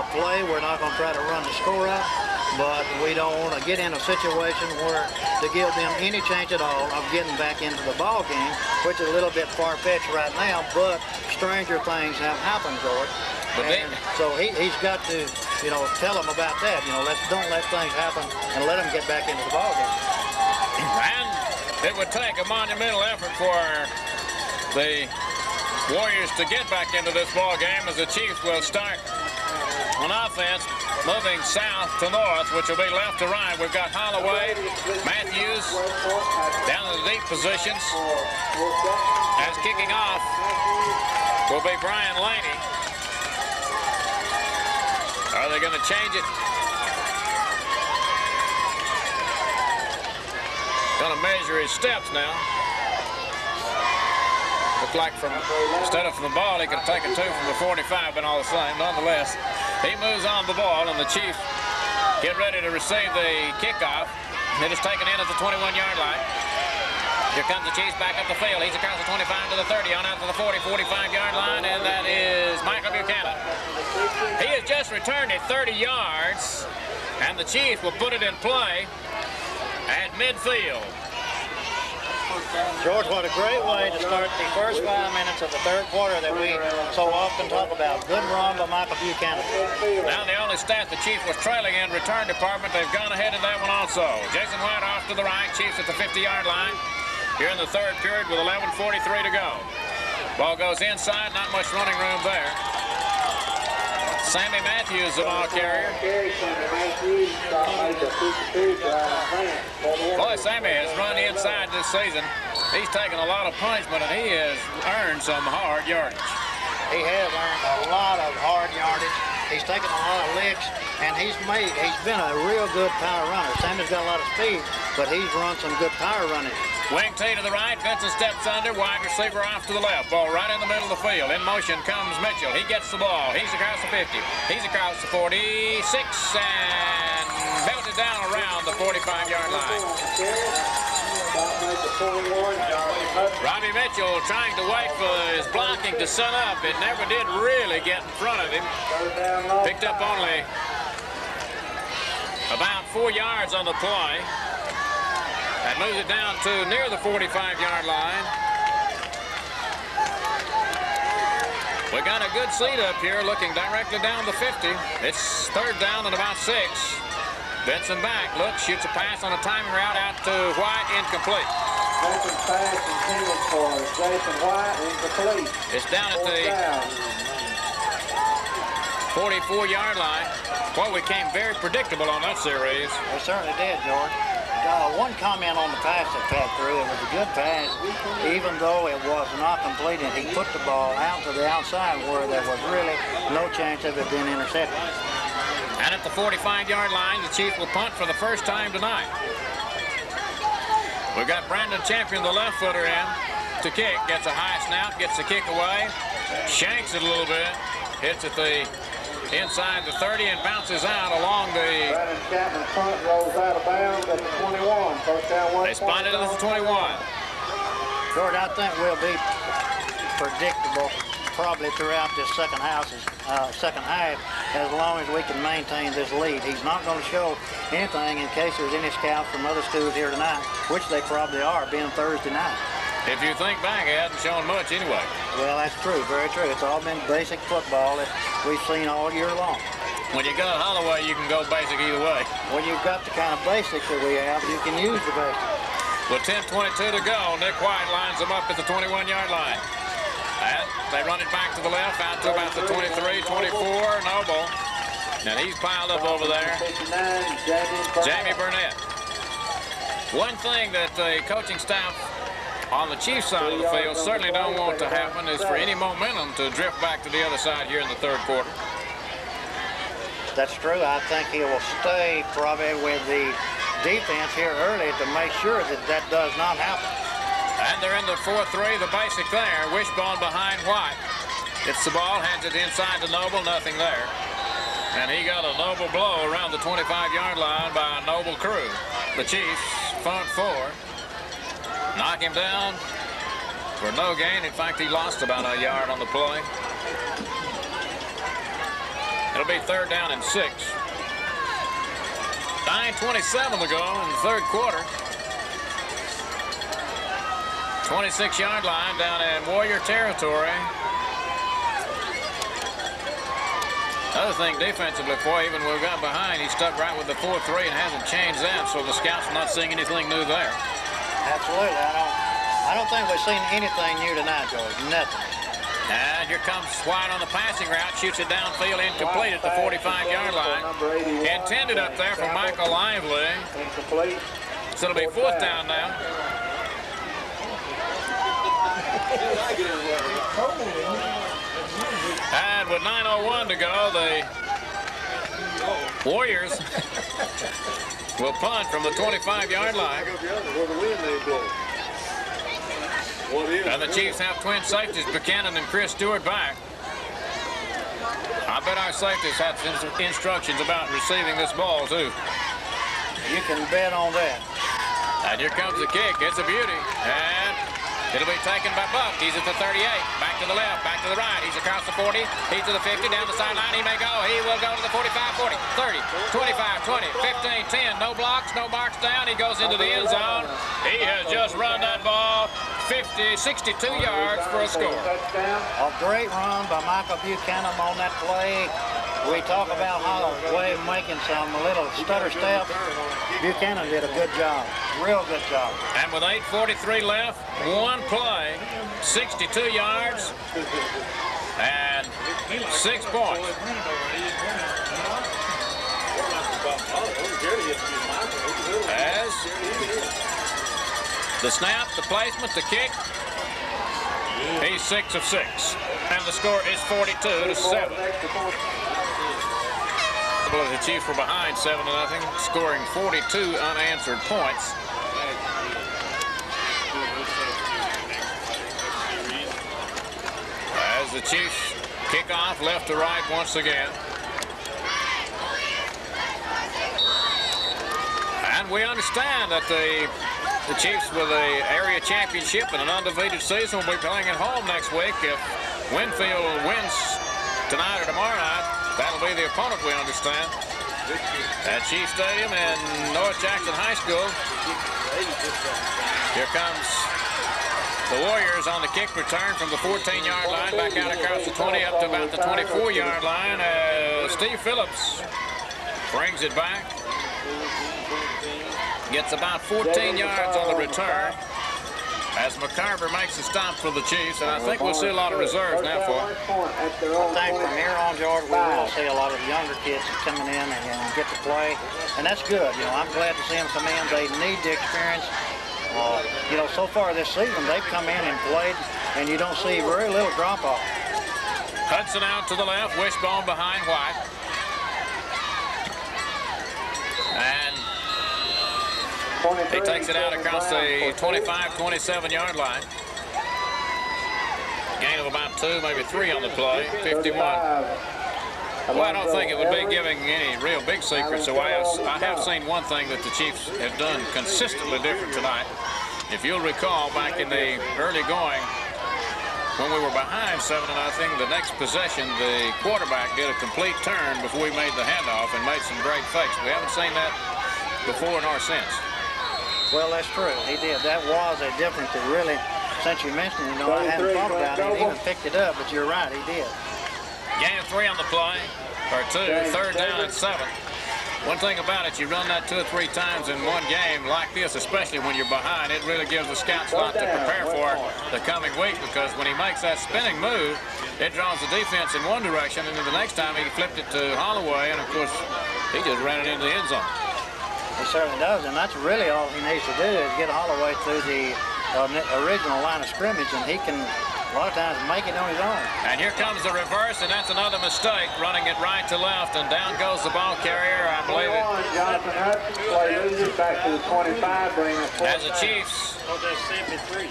play. We're not going to try to run the score out. But we don't want to get in a situation where to give them any chance at all of getting back into the ball game, which is a little bit far-fetched right now, but stranger things have happened, George. And so he's got to, you know, tell them about that. You know, don't let things happen and let them get back into the ball game. And it would take a monumental effort for the Warriors to get back into this ball game as the Chiefs will start on offense, moving south to north, which will be left to right. We've got Holloway, Matthews down in the deep positions. As kicking off will be Brian Laney. Are they going to change it? Going to measure his steps now. Looked like instead of from the ball, he could take a 2 from the 45, but all the same, nonetheless, he moves on the ball, and the Chiefs get ready to receive the kickoff. It is taken in at the 21-yard line. Here comes the Chiefs back up the field. He's across the 25 to the 30, on out to the 40, 45-yard line, and that is Michael Buchanan. He has just returned it 30 yards, and the Chiefs will put it in play at midfield. George, what a great way to start the first 5 minutes of the third quarter that we so often talk about. Good run by Michael Buchanan. Now the only stat the Chiefs was trailing in return department, they've gone ahead in that one also. Jason White off to the right, Chiefs at the 50-yard line. Here in the third period with 11:43 to go. Ball goes inside, not much running room there. Sammy Matthews, the ball carrier. Boy, Sammy has run inside this season. He's taken a lot of punishment, and he has earned some hard yardage. He has earned a lot of hard yardage. He's taken a lot of licks, and he's been a real good power runner. Sammy's got a lot of speed, but he's run some good power running. Wing T to the right, Vincent steps under, wide receiver off to the left. Ball right in the middle of the field. In motion comes Mitchell. He gets the ball. He's across the 50. He's across the 46 and belted down around the 45-yard line. Robbie Mitchell trying to wait for his blocking to set up. It never did really get in front of him. Picked up only about 4 yards on the play. And moves it down to near the 45-yard line. We got a good seat up here looking directly down the 50. It's third down and about 6. Benson back, looks, shoots a pass on a timing route out to White, incomplete. Benson pass intended for Jason White, incomplete. It's down at the 44-yard line. Boy, we came very predictable on that series. We certainly did, George. One comment on the pass that passed through. It was a good pass, even though it was not completed. He put the ball out to the outside where there was really no chance of it being intercepted. And at the 45-yard line, the Chiefs will punt for the first time tonight. We've got Brandon Champion, the left footer, in to kick. Gets a high snap, gets the kick away, shanks it a little bit, hits at the inside the 30 and bounces out along the. Brandon Chapman punt rolls out of bounds at the 21. First down, 1. They spotted it at the 21. George, I think we'll be predictable probably throughout this second half, as long as we can maintain this lead. He's not going to show anything in case there's any scouts from other schools here tonight, which they probably are, being Thursday night. If you think back, he hasn't shown much anyway. Well, that's true, very true. It's all been basic football that we've seen all year long. When you got Holloway, you can go basic either way. When you've got the kind of basics that we have, you can use the basics. With 10:22 to go, Nick White lines them up at the 21-yard line. And they run it back to the left, out to about the 23, 24, Noble. And he's piled up over there. Jamie Burnett. One thing that the coaching staff on the Chiefs side of the field certainly don't want to happen is for any momentum to drift back to the other side here in the third quarter. That's true. I think he will stay probably with the defense here early to make sure that that does not happen. And they're in the 4-3, the basic there. Wishbone behind White. Gets the ball, hands it inside to Noble, nothing there. And he got a Noble blow around the 25-yard line by a Noble crew. The Chiefs, front four. Knock him down for no gain. In fact, he lost about a yard on the play. It'll be 3rd down and 6. 9:27 to go in the third quarter. 26-yard line down in Warrior territory. Other thing defensively for even when we got behind, he stuck right with the 4-3 and hasn't changed that, so the scouts are not seeing anything new there. Absolutely. I don't think we've seen anything new tonight, George. Nothing. And here comes White on the passing route, shoots it downfield, incomplete at the 45-yard line. Intended up there for Michael Lively. So it'll be 4th down now. And with 9:01 to go, the Warriors will punt from the 25-yard line. And the Chiefs have twin safeties, Buchanan and Chris Stewart, back. I bet our safeties had instructions about receiving this ball, too. You can bet on that. And here comes the kick. It's a beauty. And it'll be taken by Buck. He's at the 38. Back to the left, back to the right. He's across the 40. He's to the 50. Down the sideline. He may go. He will go to the 45, 40, 30, 25, 20, 15, 10. No blocks, no marks down. He goes into the end zone. He has just run that ball 62 yards for a score. A great run by Michael Buchanan on that play. We talk about Holloway making some little stutter steps. Buchanan did a good job, real good job. And with 8:43 left, one play, 62 yards, and 6 points. As the snap, the placement, the kick, he's 6 of 6. And the score is 42-7. The Chiefs were behind 7-0, scoring 42 unanswered points. As the Chiefs kick off left to right once again. And we understand that the Chiefs with the area championship and an undefeated season will be playing at home next week. If Winfield wins tonight or tomorrow night, that'll be the opponent, we understand, at Chief Stadium and North Jackson High School. Here comes the Warriors on the kick return from the 14-yard line, back out across the 20 up to about the 24-yard line. Steve Phillips brings it back. Gets about 14 yards on the return as McCarver makes a stop for the Chiefs, and I think we'll see a lot of reserves now for it. I think from here on, George, we will see a lot of the younger kids coming in and get to play, and that's good. You know, I'm glad to see them come in. They need the experience. You know, so far this season, they've come in and played, and you don't see very little drop-off. Hudson out to the left, Wishbone behind White. And He takes it out across the 25-27 yard line. Gain of about 2, maybe 3 on the play. 51. Well, I don't think it would be giving any real big secrets away. I have seen one thing that the Chiefs have done consistently different tonight. If you'll recall, back in the early going, when we were behind 7-0, the next possession, the quarterback did a complete turn before we made the handoff and made some great fakes. We haven't seen that before nor since. Well, that's true. He did. That was a difference that really, since you mentioned it, I hadn't thought about it. He even picked it up, but you're right, he did. Gain of 3 on the play, or 2, third down and 7. One thing about it, you run that 2 or 3 times in one game like this, especially when you're behind, it really gives the scouts a lot to prepare for the coming week, because when he makes that spinning move, it draws the defense in one direction, and then the next time he flipped it to Holloway, and of course, he just ran it into the end zone. He certainly does, and that's really all he needs to do is get Holloway through the original line of scrimmage, and he can a lot of times make it on his own. And here comes the reverse, and that's another mistake, running it right to left, and down goes the ball carrier. I believe it. Jonathan Hudson, play loses back to the 25, bringing us As the Chiefs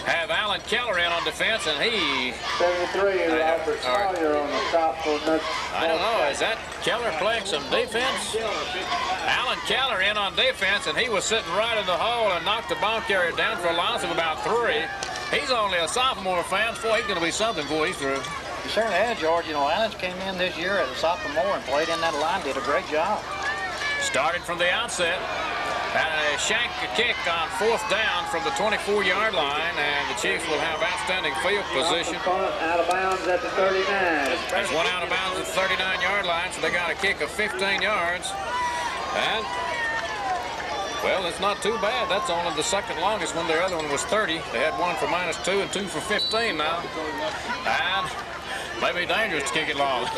have Alan Keller in on defense, and he 73 is Albert Sawyer on the stop for nothing. I don't know, is that Keller playing some defense? Alan Keller in on defense, and he was sitting right in the hole and knocked the ball carrier down for a loss of about 3. He's only a sophomore, fans. Boy, he's going to be something before he's through. He certainly has, George. You know, Allen's came in this year as a sophomore and played in that line, did a great job. Started from the outset. Had a shank kick on 4th down from the 24-yard line, and the Chiefs will have outstanding field position. Out of bounds at the 39. There's one out of bounds at the 39-yard line, so they got a kick of 15 yards. And well, it's not too bad. That's only the second longest one. Their other one was 30. They had one for -2 and 2 for 15 now. And maybe dangerous to kick it long.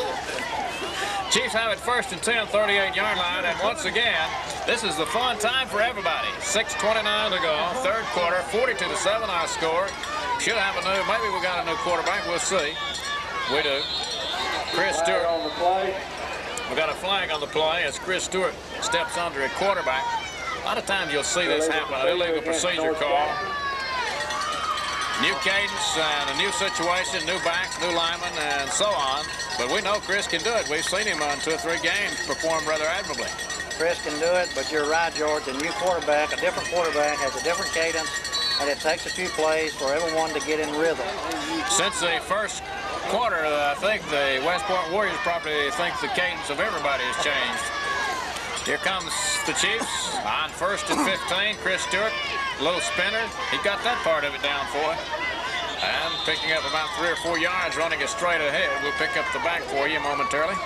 Chiefs have it 1st and 10, 38-yard line. And once again, this is the fun time for everybody. 6:29 to go, 3rd quarter, 42-7 our score. Should have a new, maybe we got a new quarterback. We'll see. We do. Chris Stewart. On the play. We got a flag on the play as Chris Stewart steps under a quarterback. A lot of times you'll see this happen, an illegal procedure call. New cadence and a new situation, new backs, new linemen, and so on. But we know Chris can do it. We've seen him on 2 or 3 games perform rather admirably. Chris can do it, but you're right, George. A new quarterback, a different quarterback, has a different cadence, and it takes a few plays for everyone to get in rhythm. Since the first quarter, I think the West Point Warriors probably think the cadence of everybody has changed. Here comes the Chiefs on 1st and 15. Chris Stewart, a little spinner. He got that part of it down for it. And picking up about 3 or 4 yards, running it straight ahead. We'll pick up the back for you momentarily.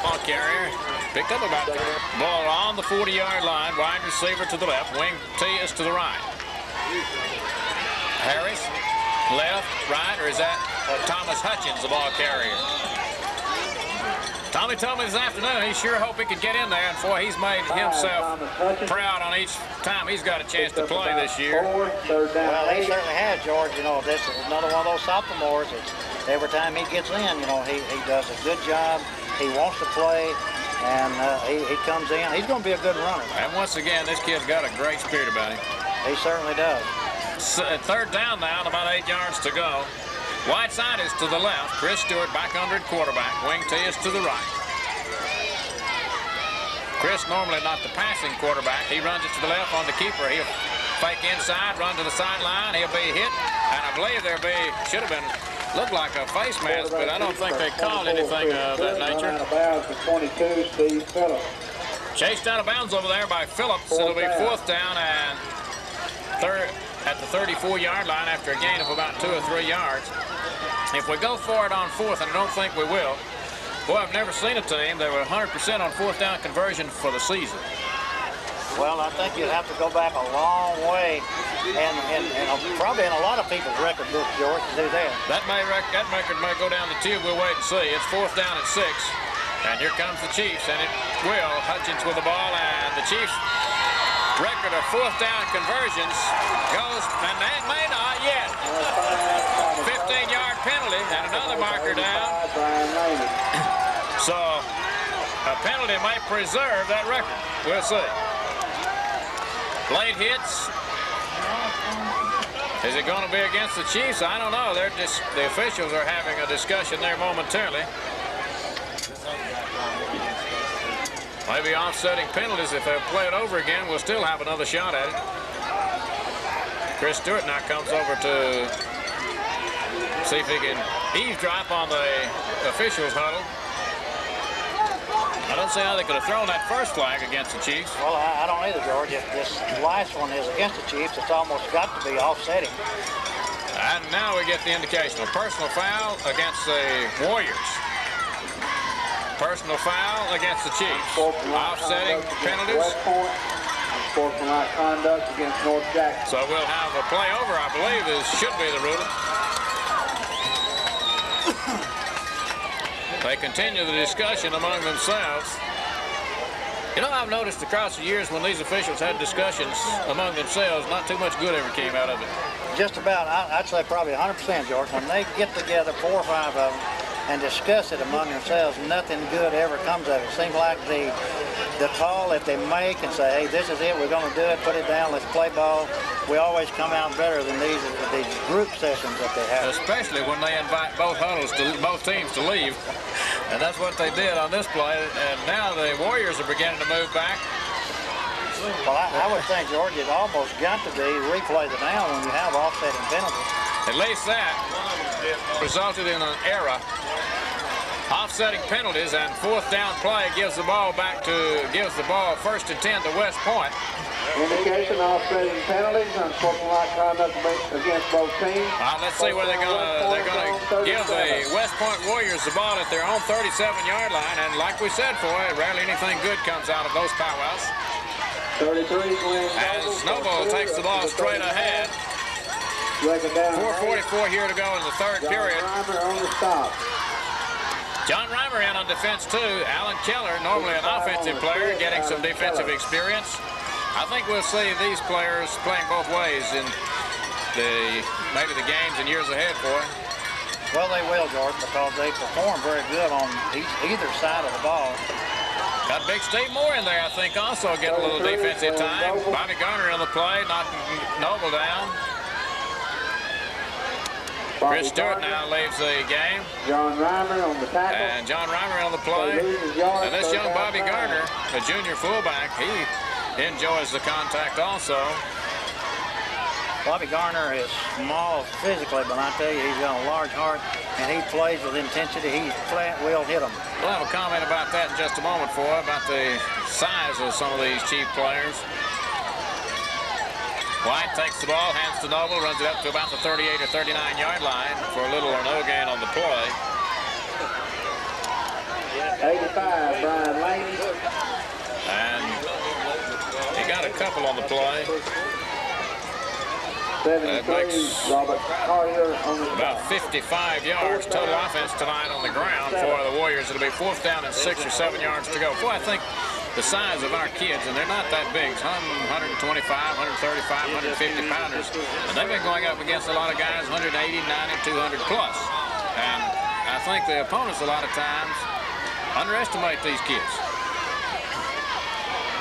Ball carrier picked up about 3. Ball on the 40-yard line. Wide receiver to the left. Wing T is to the right. Harris, left, right, or is that Thomas Hutchins, the ball carrier? Tommy told me this afternoon he sure hoped he could get in there, and boy, he's made himself proud on each time he's got a chance to play this year. Well, he certainly has, George. You know, this is another one of those sophomores. It's every time he gets in, you know, he does a good job. He wants to play, and he comes in. He's going to be a good runner. And once again, this kid's got a great spirit about him. He certainly does. So, 3rd down now, and about 8 yards to go. Wide side is to the left. Chris Stewart back under at quarterback. Wing T is to the right. Chris normally not the passing quarterback. He runs it to the left on the keeper. He'll fake inside, run to the sideline. He'll be hit. And I believe should have been, looked like a face mask, but I don't think they called anything of that nature. Chased out of bounds over there by Phillips. It'll be 4th down and 3rd at the 34-yard line after a gain of about 2 or 3 yards. If we go for it on 4th, and I don't think we will, boy, I've never seen a team that were 100% on 4th down conversion for the season. Well, I think you'd have to go back a long way, and probably in a lot of people's record books, George, to do that. That record may go down the tube. We'll wait and see. It's 4th down at 6, and here comes the Chiefs, and it will. Hutchins with the ball, and the Chiefs' record of 4th down conversions goes, and that may not yet. 15-yard penalty and another marker down. So a penalty might preserve that record. We'll see. Blade hits. Is it going to be against the Chiefs? I don't know. They're just, the officials are having a discussion there momentarily. Maybe offsetting penalties. If they play it over again, we'll still have another shot at it. Chris Stewart now comes over to see if he can eavesdrop on the officials' huddle. I don't see how they could have thrown that first flag against the Chiefs. Well, I don't either, George. If this last one is against the Chiefs, it's almost got to be offsetting. And now we get the indication. A personal foul against the Warriors. Personal foul against the Chiefs. Offsetting penalties. West Point. Sportsmanlike conduct against North Jackson. So we'll have a play over, I believe, this should be the ruling. They continue the discussion among themselves. You know, I've noticed across the years when these officials had discussions among themselves, not too much good ever came out of it. Just about, I'd say probably 100%, George. When they get together, 4 or 5 of them, and discuss it among themselves, nothing good ever comes of it. It seems like the call that they make and say, hey, this is it, we're going to do it, put it down, let's play ball, we always come out better than these group sessions that they have. Especially when they invite both teams to leave. And that's what they did on this play. And now the Warriors are beginning to move back. Well, I would think, George, it almost got to be replay the down when you have offsetting penalties. At least that resulted in an error. Offsetting penalties, and 4th down play gives the ball first and 10 to West Point. Indication offsetting penalties and sportsmanlike conduct against both teams. Let's see where they're gonna give the West Point Warriors the ball at their own 37-yard line, and like we said, rarely anything good comes out of those powwows. 33 As Snowball takes the ball straight ahead. 4:44 here to go in the 3rd period. On the stop. John Reimer in on defense too. Alan Keller, normally an offensive player, getting some defensive experience. I think we'll see these players playing both ways in maybe the games and years ahead, boy. Well, they will, George, because they perform very good on either side of the ball. Got Big Steve Moore in there, I think, also getting a little defensive time. Bobby Garner on the play, knocking Noble down. Chris Stewart now leaves the game. John Reimer on the tackle. And John Reimer on the play. And this young Bobby Garner, a junior fullback, he enjoys the contact also. Bobby Garner is small physically, but I tell you, he's got a large heart, and he plays with intensity. He's flat, will hit them. We'll have a comment about that in just a moment, about the size of some of these Chief players. White takes the ball, hands to Noble, runs it up to about the 38 or 39-yard line for a little or no gain on the play. 85, Brian Lane. And he got a couple on the play. 73, Robert Collier on the about 55 yards total offense tonight on the ground for the Warriors. It'll be 4th down and 6 or 7 yards to go. Boy, I think the size of our kids, and they're not that big, 125, 135, 150 pounders, and they've been going up against a lot of guys 180, 90, 200 plus. And I think the opponents a lot of times underestimate these kids.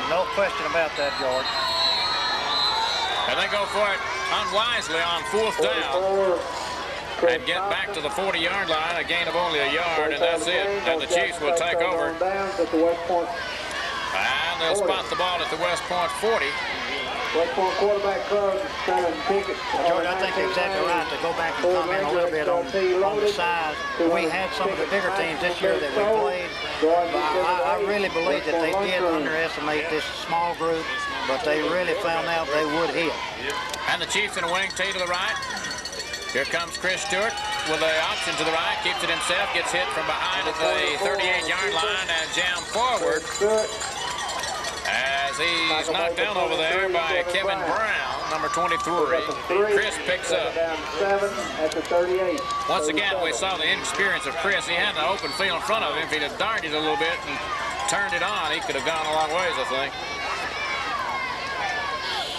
No question about that, George. And they go for it unwisely on 4th down and get back to the 40-yard line, a gain of only a yard, and that's it. And the Chiefs will take over. And they'll spot the ball at the West Point 40. West Point quarterback Krug is trying to pick it. George, I think you're exactly right. To go back and comment a little bit on the size. We had some of the bigger teams this year that we played. But I really believe that they did underestimate this small group, but they really found out they would hit. And the Chiefs in a wing tee to the right. Here comes Chris Stewart with the option to the right. Keeps it himself. Gets hit from behind at the 38-yard line and jammed forward. As he's knocked down over there by Kevin Brown, number 23. Chris picks up. Once again, we saw the inexperience of Chris. He had an open field in front of him. If he'd have darted a little bit and turned it on, he could have gone a long ways, I think.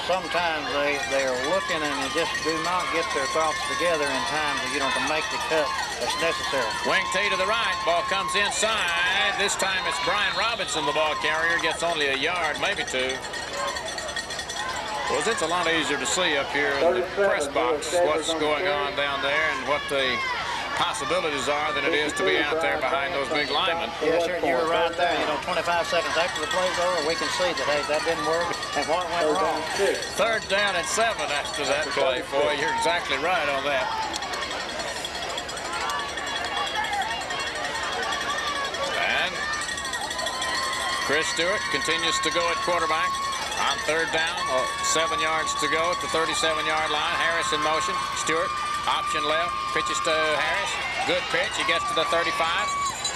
Sometimes they are looking and they just do not get their thoughts together in time to make the cut that's necessary. Wing tee to the right. Ball comes inside. This time it's Brian Robinson, the ball carrier. Gets only a yard, maybe 2. Well, it's a lot easier to see up here in the press box what's going on down there and what the possibilities are than it is to be out there behind those big linemen. Yes, sir, you were right there. 25 seconds after the play's over, we can see that, hey, that didn't work and what went wrong. 3rd down and 7 after that play, boy. You're exactly right on that. And Chris Stewart continues to go at quarterback. On 3rd down, 7 yards to go at the 37-yard line. Harris in motion. Stewart, option left, pitches to Harris. Good pitch. He gets to the 35,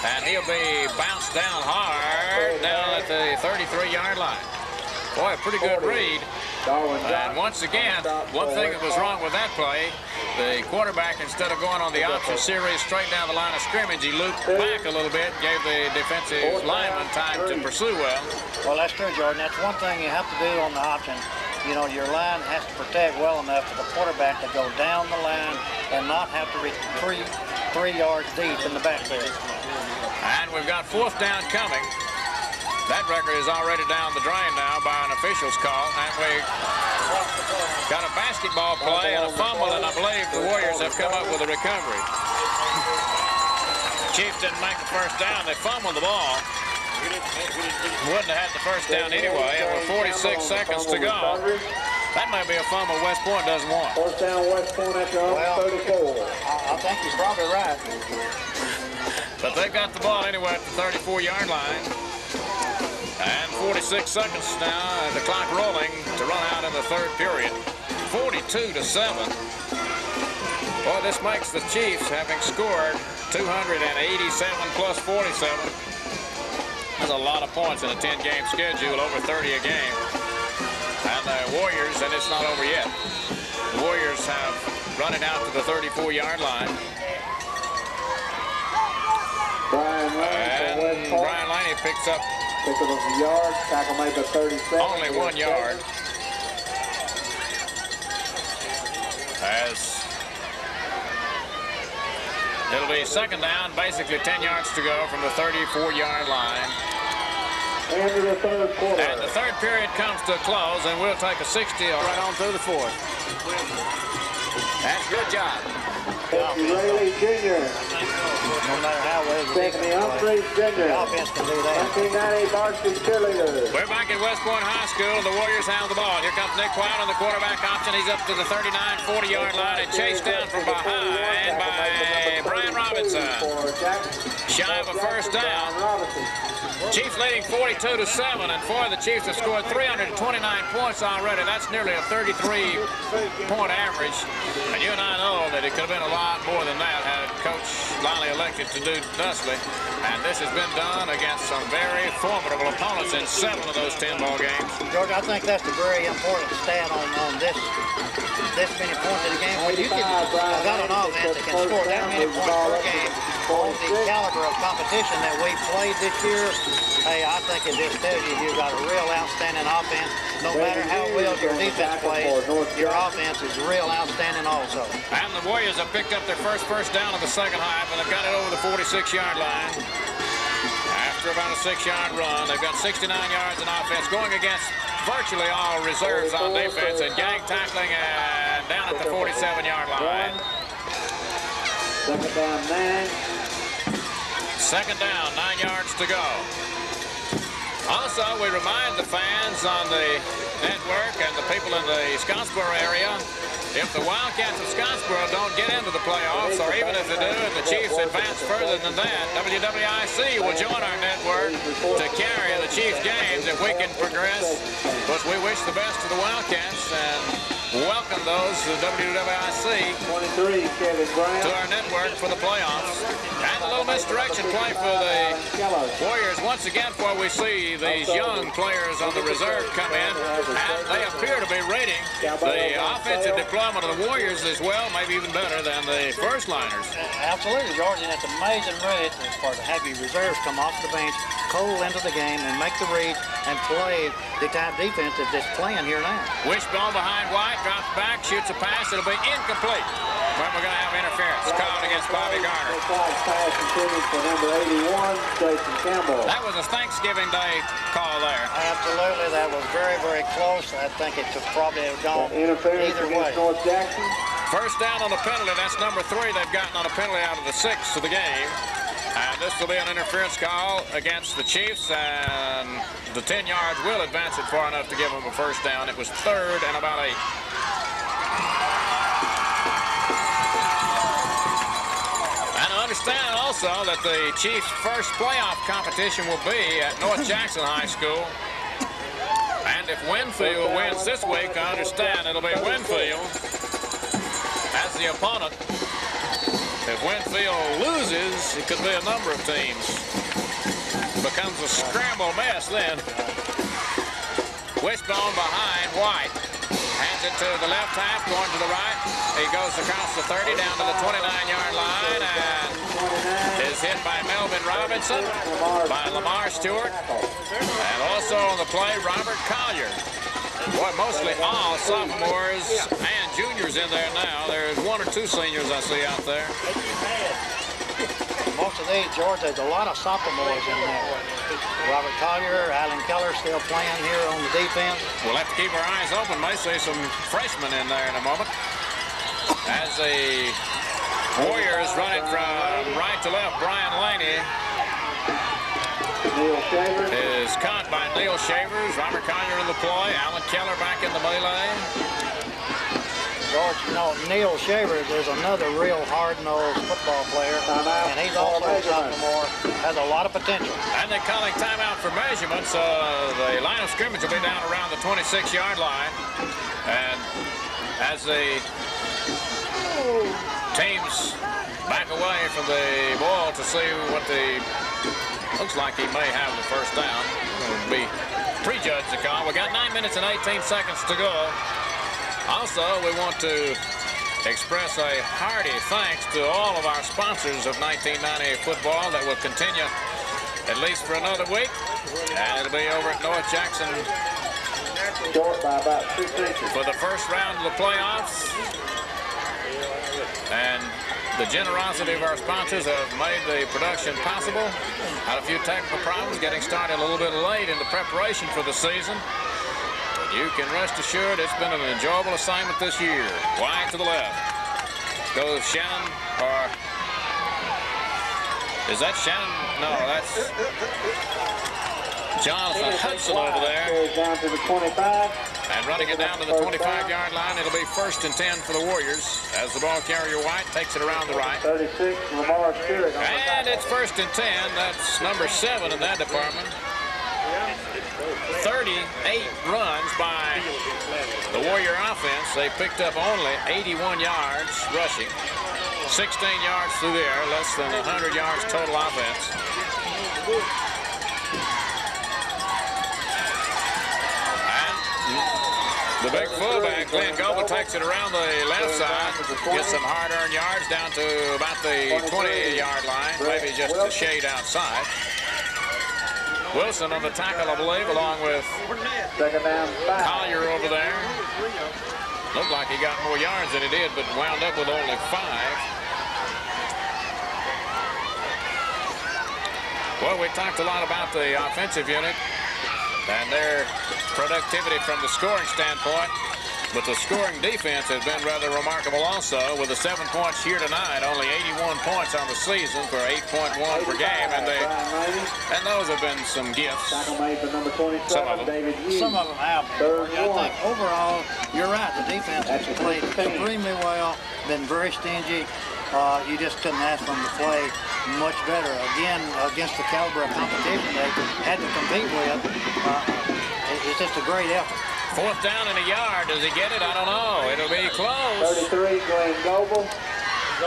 and he'll be bounced down hard down at the 33-yard line. Boy, a pretty good read. And once again, one thing that was wrong with that play, the quarterback, instead of going on the option series straight down the line of scrimmage, he looped back a little bit, gave the defensive lineman time to pursue well. Well, that's true, Jordan. That's one thing you have to do on the option. You know, your line has to protect well enough for the quarterback to go down the line and not have to reach 3 yards deep in the backfield. And we've got 4th down coming. That record is already down the drain now by an official's call. And we got a basketball play and a fumble, and I believe the Warriors have come up with a recovery. Chiefs didn't make the 1st down. They fumbled the ball. Wouldn't have had the 1st down anyway, and with 46 seconds to go. That might be a fumble West Point doesn't want. 4th down, West Point at their own 34. I think you're probably right. But they've got the ball anyway at the 34-yard line. And 46 seconds now, and the clock rolling to run out in the 3rd period. 42-7. Boy, this makes the Chiefs, having scored 287 plus 47. That's a lot of points in a 10-game schedule, over 30 a game. And the Warriors, and it's not over yet. The Warriors have run it out to the 34-yard line. And Brian Laney picks up a yard, tackle made by 37. only 1 yard. As it'll be 2nd down, basically 10 yards to go from the 34-yard line. Into the 3rd quarter. And the 3rd period comes to a close, and we'll take a 60 right on through the 4th. That's a good job. Rayleigh Jr. No matter how well you Stephanie Humphreys Jr. the offense can do that. 1990 varsity cheerleader. We're back at West Point High School. The Warriors have the ball. Here comes Nick White on the quarterback option. He's up to the 39, 40-yard line and chased down from behind by Brian Robinson. Shy of a 1st down. Chiefs leading 42-7, and for the Chiefs have scored 329 points already. That's nearly a 33-point average. And you and I know that it could have been a lot more than that had Coach Liley elected to do thusly. And this has been done against some very formidable opponents in 7 of those 10 ball games. George, I think that's a very important stat on this many points in a game. When you can got an offense that can score that many points per game on the caliber of competition that we played this year, hey, I think it just tells you you've got a real outstanding offense. No matter how well your defense plays, your offense is real outstanding also. And the Warriors have picked up their first down of the 2nd half, and they've got it over the 46-yard line. After about a 6-yard run, they've got 69 yards in offense, going against virtually all reserves on defense, and gang tackling and down at the 47-yard line. 2nd down, 9. 2nd down, 9 yards to go. Also, we remind the fans on the network and the people in the Scottsboro area, if the Wildcats of Scottsboro don't get into the playoffs, or even if they do and the Chiefs advance further than that, WWIC will join our network to carry the Chiefs games if we can progress. But we wish the best to the Wildcats and welcome those to WWIC 23, Kevin Brown. to our network for the playoffs. And a little misdirection play for the Warriors once again, before we see these young players on the reserve come in, and they appear to be rating the offensive deployment of the Warriors as well, maybe even better than the first-liners. Absolutely, George, and it's amazing really for to have your reserves come off the bench, cold into the game, and make the read and play the type defense that's playing here now. Wishbone behind White, drops back, shoots a pass. It'll be incomplete. But we're going to have interference called against against Bobby Garner. Pass intended for number 81, Jason Campbell. That was a Thanksgiving Day call there. Absolutely, that was very, very close. I think it could probably have gone Interference either way. against North Jackson. First down on the penalty. That's number 3 they've gotten on a penalty out of the 6 of the game. And this will be an interference call against the Chiefs, and the 10 yards will advance it far enough to give them a first down. It was 3rd and about 8. And understand also that the Chiefs' first playoff competition will be at North Jackson High School. And if Winfield wins this week, I understand it'll be Winfield as the opponent. If Winfield loses, it could be a number of teams. Becomes a scramble mess then. Wishbone behind White. Hands it to the left half, going to the right. He goes across the 30 down to the 29-yard line and is hit by Melvin Robinson, by Lamar Stewart, and also on the play, Robert Collier. Boy, mostly all sophomores and juniors in there now. There's 1 or 2 seniors I see out there. Most of these, George, there's a lot of sophomores in there. Robert Collier, Alan Keller still playing here on the defense. We'll have to keep our eyes open. May see some freshmen in there in a moment. As the Warriors run it from right to left, Brian Laney is caught by Neil Shavers. Robert Collier in the play. Alan Keller back in the melee. George, you know, Neil Shavers is another real hard-nosed football player, and he's also a sophomore, has a lot of potential. And they're calling timeout for measurements. The line of scrimmage will be down around the 26-yard line. And as the teams back away from the ball to see what the... Looks like he may have the first down. It'll be prejudged the call. We got 9 minutes and 18 seconds to go. Also, we want to express a hearty thanks to all of our sponsors of 1990 football that will continue at least for another week. And it'll be over at North Jackson Short by about 6 inches. for the first round of the playoffs. And the generosity of our sponsors have made the production possible. Had a few technical problems getting started a little bit late in the preparation for the season. You can rest assured it's been an enjoyable assignment this year. Wide to the left. Goes Shannon, or is that Shannon? No, that's Jonathan Hudson over there. Down to the 25. And running it down to the 25-yard line, it'll be 1st and 10 for the Warriors as the ball carrier White takes it around the right. 36, Lamar Stewart. And it's 1st and 10. That's number 7 in that department. 38 runs by the Warrior offense. They picked up only 81 yards rushing, 16 yards through the air, less than 100 yards total offense. And the big fullback, Glenn Goebel, takes it around the left side, gets some hard-earned yards down to about the 20-yard line, maybe just a shade outside. Wilson on the tackle, I believe, along with Collier over there. Looked like he got more yards than he did, but wound up with only 5. Well, we talked a lot about the offensive unit and their productivity from the scoring standpoint. But the scoring defense has been rather remarkable also, with the 7 points here tonight, only 81 points on the season for 8.1 per game, and those have been some gifts. Some of them. Some of them have. I think overall, you're right. The defense has played extremely well, been very stingy. You just couldn't ask them to play much better. Again, against the caliber of competition they had to compete with, it's just a great effort. 4th down and a yard. Does he get it? I don't know. It'll be close. 33, Glenn Goebel.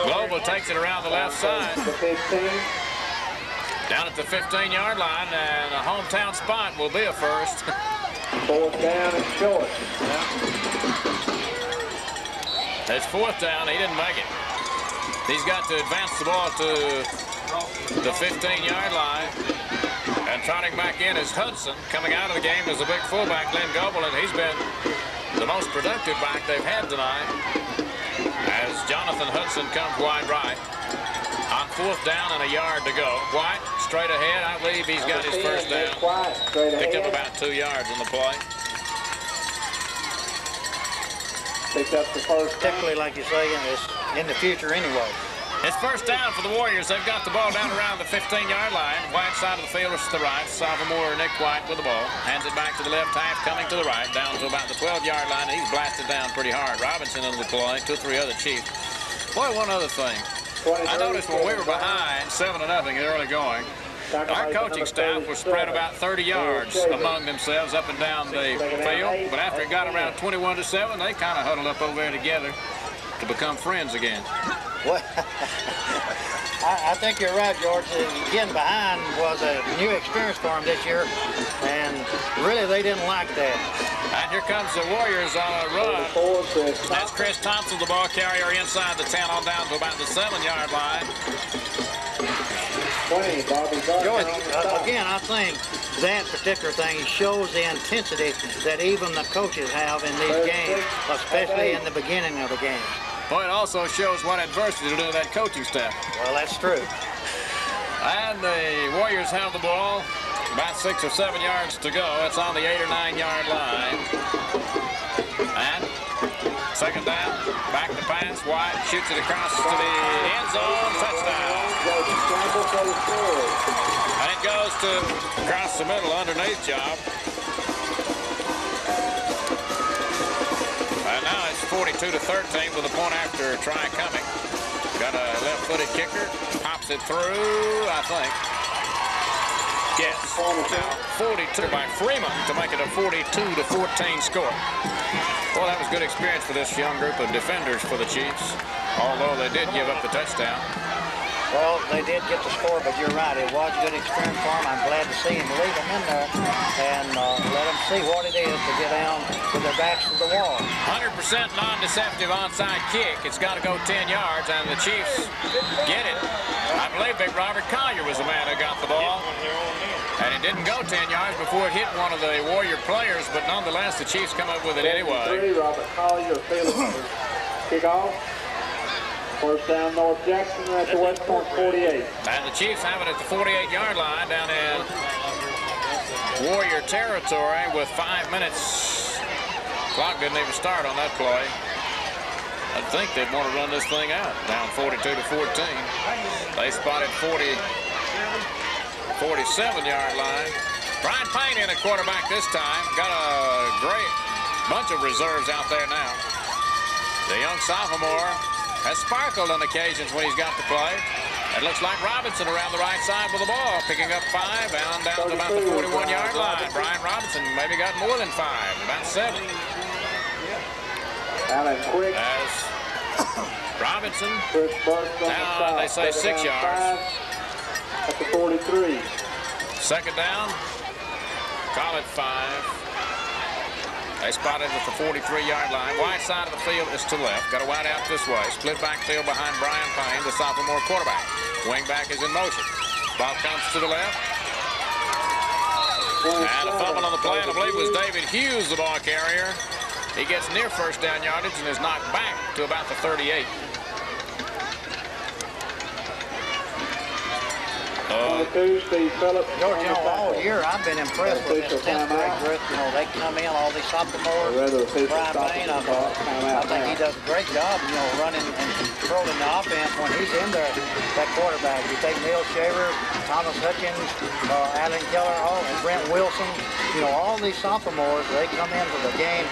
Goebel takes it around the left side. The 15. Down at the 15-yard line, and a hometown spot will be a first. 4th down and short. It's 4th down. He didn't make it. He's got to advance the ball to the 15-yard line. And trotting back in is Hudson. Coming out of the game is the big fullback, Glenn Goebel, and he's been the most productive back they've had tonight as Jonathan Hudson comes wide right. 4th down and a yard to go. White straight ahead. I believe he's got his first down. Picked up about 2 yards in the play. Picked up the first. Particularly, like you say, in the future anyway. It's first down for the Warriors. They've got the ball down around the 15-yard line. White side of the field is to the right. Sophomore Nick White with the ball. Hands it back to the left half, coming to the right, down to about the 12-yard line. He's blasted down pretty hard. Robinson into the play, 2 or 3 other Chiefs. Boy, one other thing. I noticed when we were behind 7-0 early going, our coaching staff was spread about 30 yards among themselves up and down the field. But after it got around 21-7, they kind of huddled up over there together to become friends again. Well, I think you're right, George. Getting behind was a new experience for them this year, and really they didn't like that. And here comes the Warriors on a run. That's Chris Thompson, the ball carrier, inside the 10 on down to about the 7-yard line. George, again, I think that particular thing shows the intensity that even the coaches have in these games, especially in the beginning of the game. Boy, it also shows what adversity to do to that coaching staff. Well, that's true. And the Warriors have the ball. About 6 or 7 yards to go. It's on the 8 or 9 yard line. And second down, back to pass. White shoots it across to the end zone. Touchdown. And it goes to across the middle underneath job. And now it's 42-13 with a point after try coming. Got a left-footed kicker. Pops it through, I think. Yes. Now 42 by Freeman to make it a 42-14 score. Well, that was good experience for this young group of defenders for the Chiefs, although they did give up the touchdown. Well, they did get the score, but you're right. It was a good experience for them. I'm glad to see him leave them in there and let them see what it is to get down with their backs to the wall. 100% non-deceptive onside kick. It's got to go 10 yards, and the Chiefs get it. I believe Big Robert Collier was the man who got the ball. And it didn't go 10 yards before it hit one of the Warrior players, but nonetheless, the Chiefs come up with it anyway. Robert Collier fielding kickoff. First down, North Jackson at the West Point 48. And the Chiefs have it at the 48-yard line down in Warrior territory with 5 minutes. Clock didn't even start on that play. I think they'd want to run this thing out, down 42-14. They spotted 47-yard line. Brian Payne in at quarterback this time. Got a great bunch of reserves out there now. The young sophomore has sparkled on occasions when he's got to play. It looks like Robinson around the right side with the ball, picking up 5 and down to about the 41-yard line. Brian Robinson maybe got more than 5, about 7. Alan Quick. As Robinson, now they say 6 yards. At the 43. Second down, call it 5. They spotted at the 43-yard line. Wide side of the field is to left. Got a wide out this way. Split backfield behind Brian Payne, the sophomore quarterback. Wing back is in motion. Ball comes to the left. And a fumble on the play, and I believe it was David Hughes, the ball carrier. He gets near first down yardage and is knocked back to about the 38. Steve Phillips. George, you know, all year I've been impressed with this 10th grade group. You know, they come in, all these sophomores. Brian Payne, I think he does a great job, you know, running and controlling the offense when he's in there, that quarterback. You take Neil Shaver, Thomas Hutchins, Alan Keller, and Brent Wilson. You know, all these sophomores, they come into the game,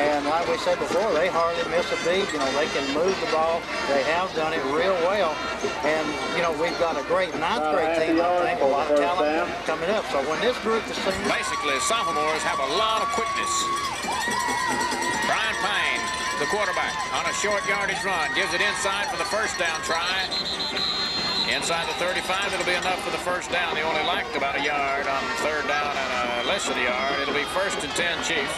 and like we said before, they hardly miss a beat. You know, they can move the ball. They have done it real well. And, you know, we've got a great 9th grade team, I think, a lot of talent coming up. So when this group is seen... Basically, sophomores have a lot of quickness. Brian Payne, the quarterback, on a short yardage run, gives it inside for the first down try. Inside the 35, it'll be enough for the first down. They only lacked about a yard on third down and less than a yard. It'll be 1st and 10 Chiefs.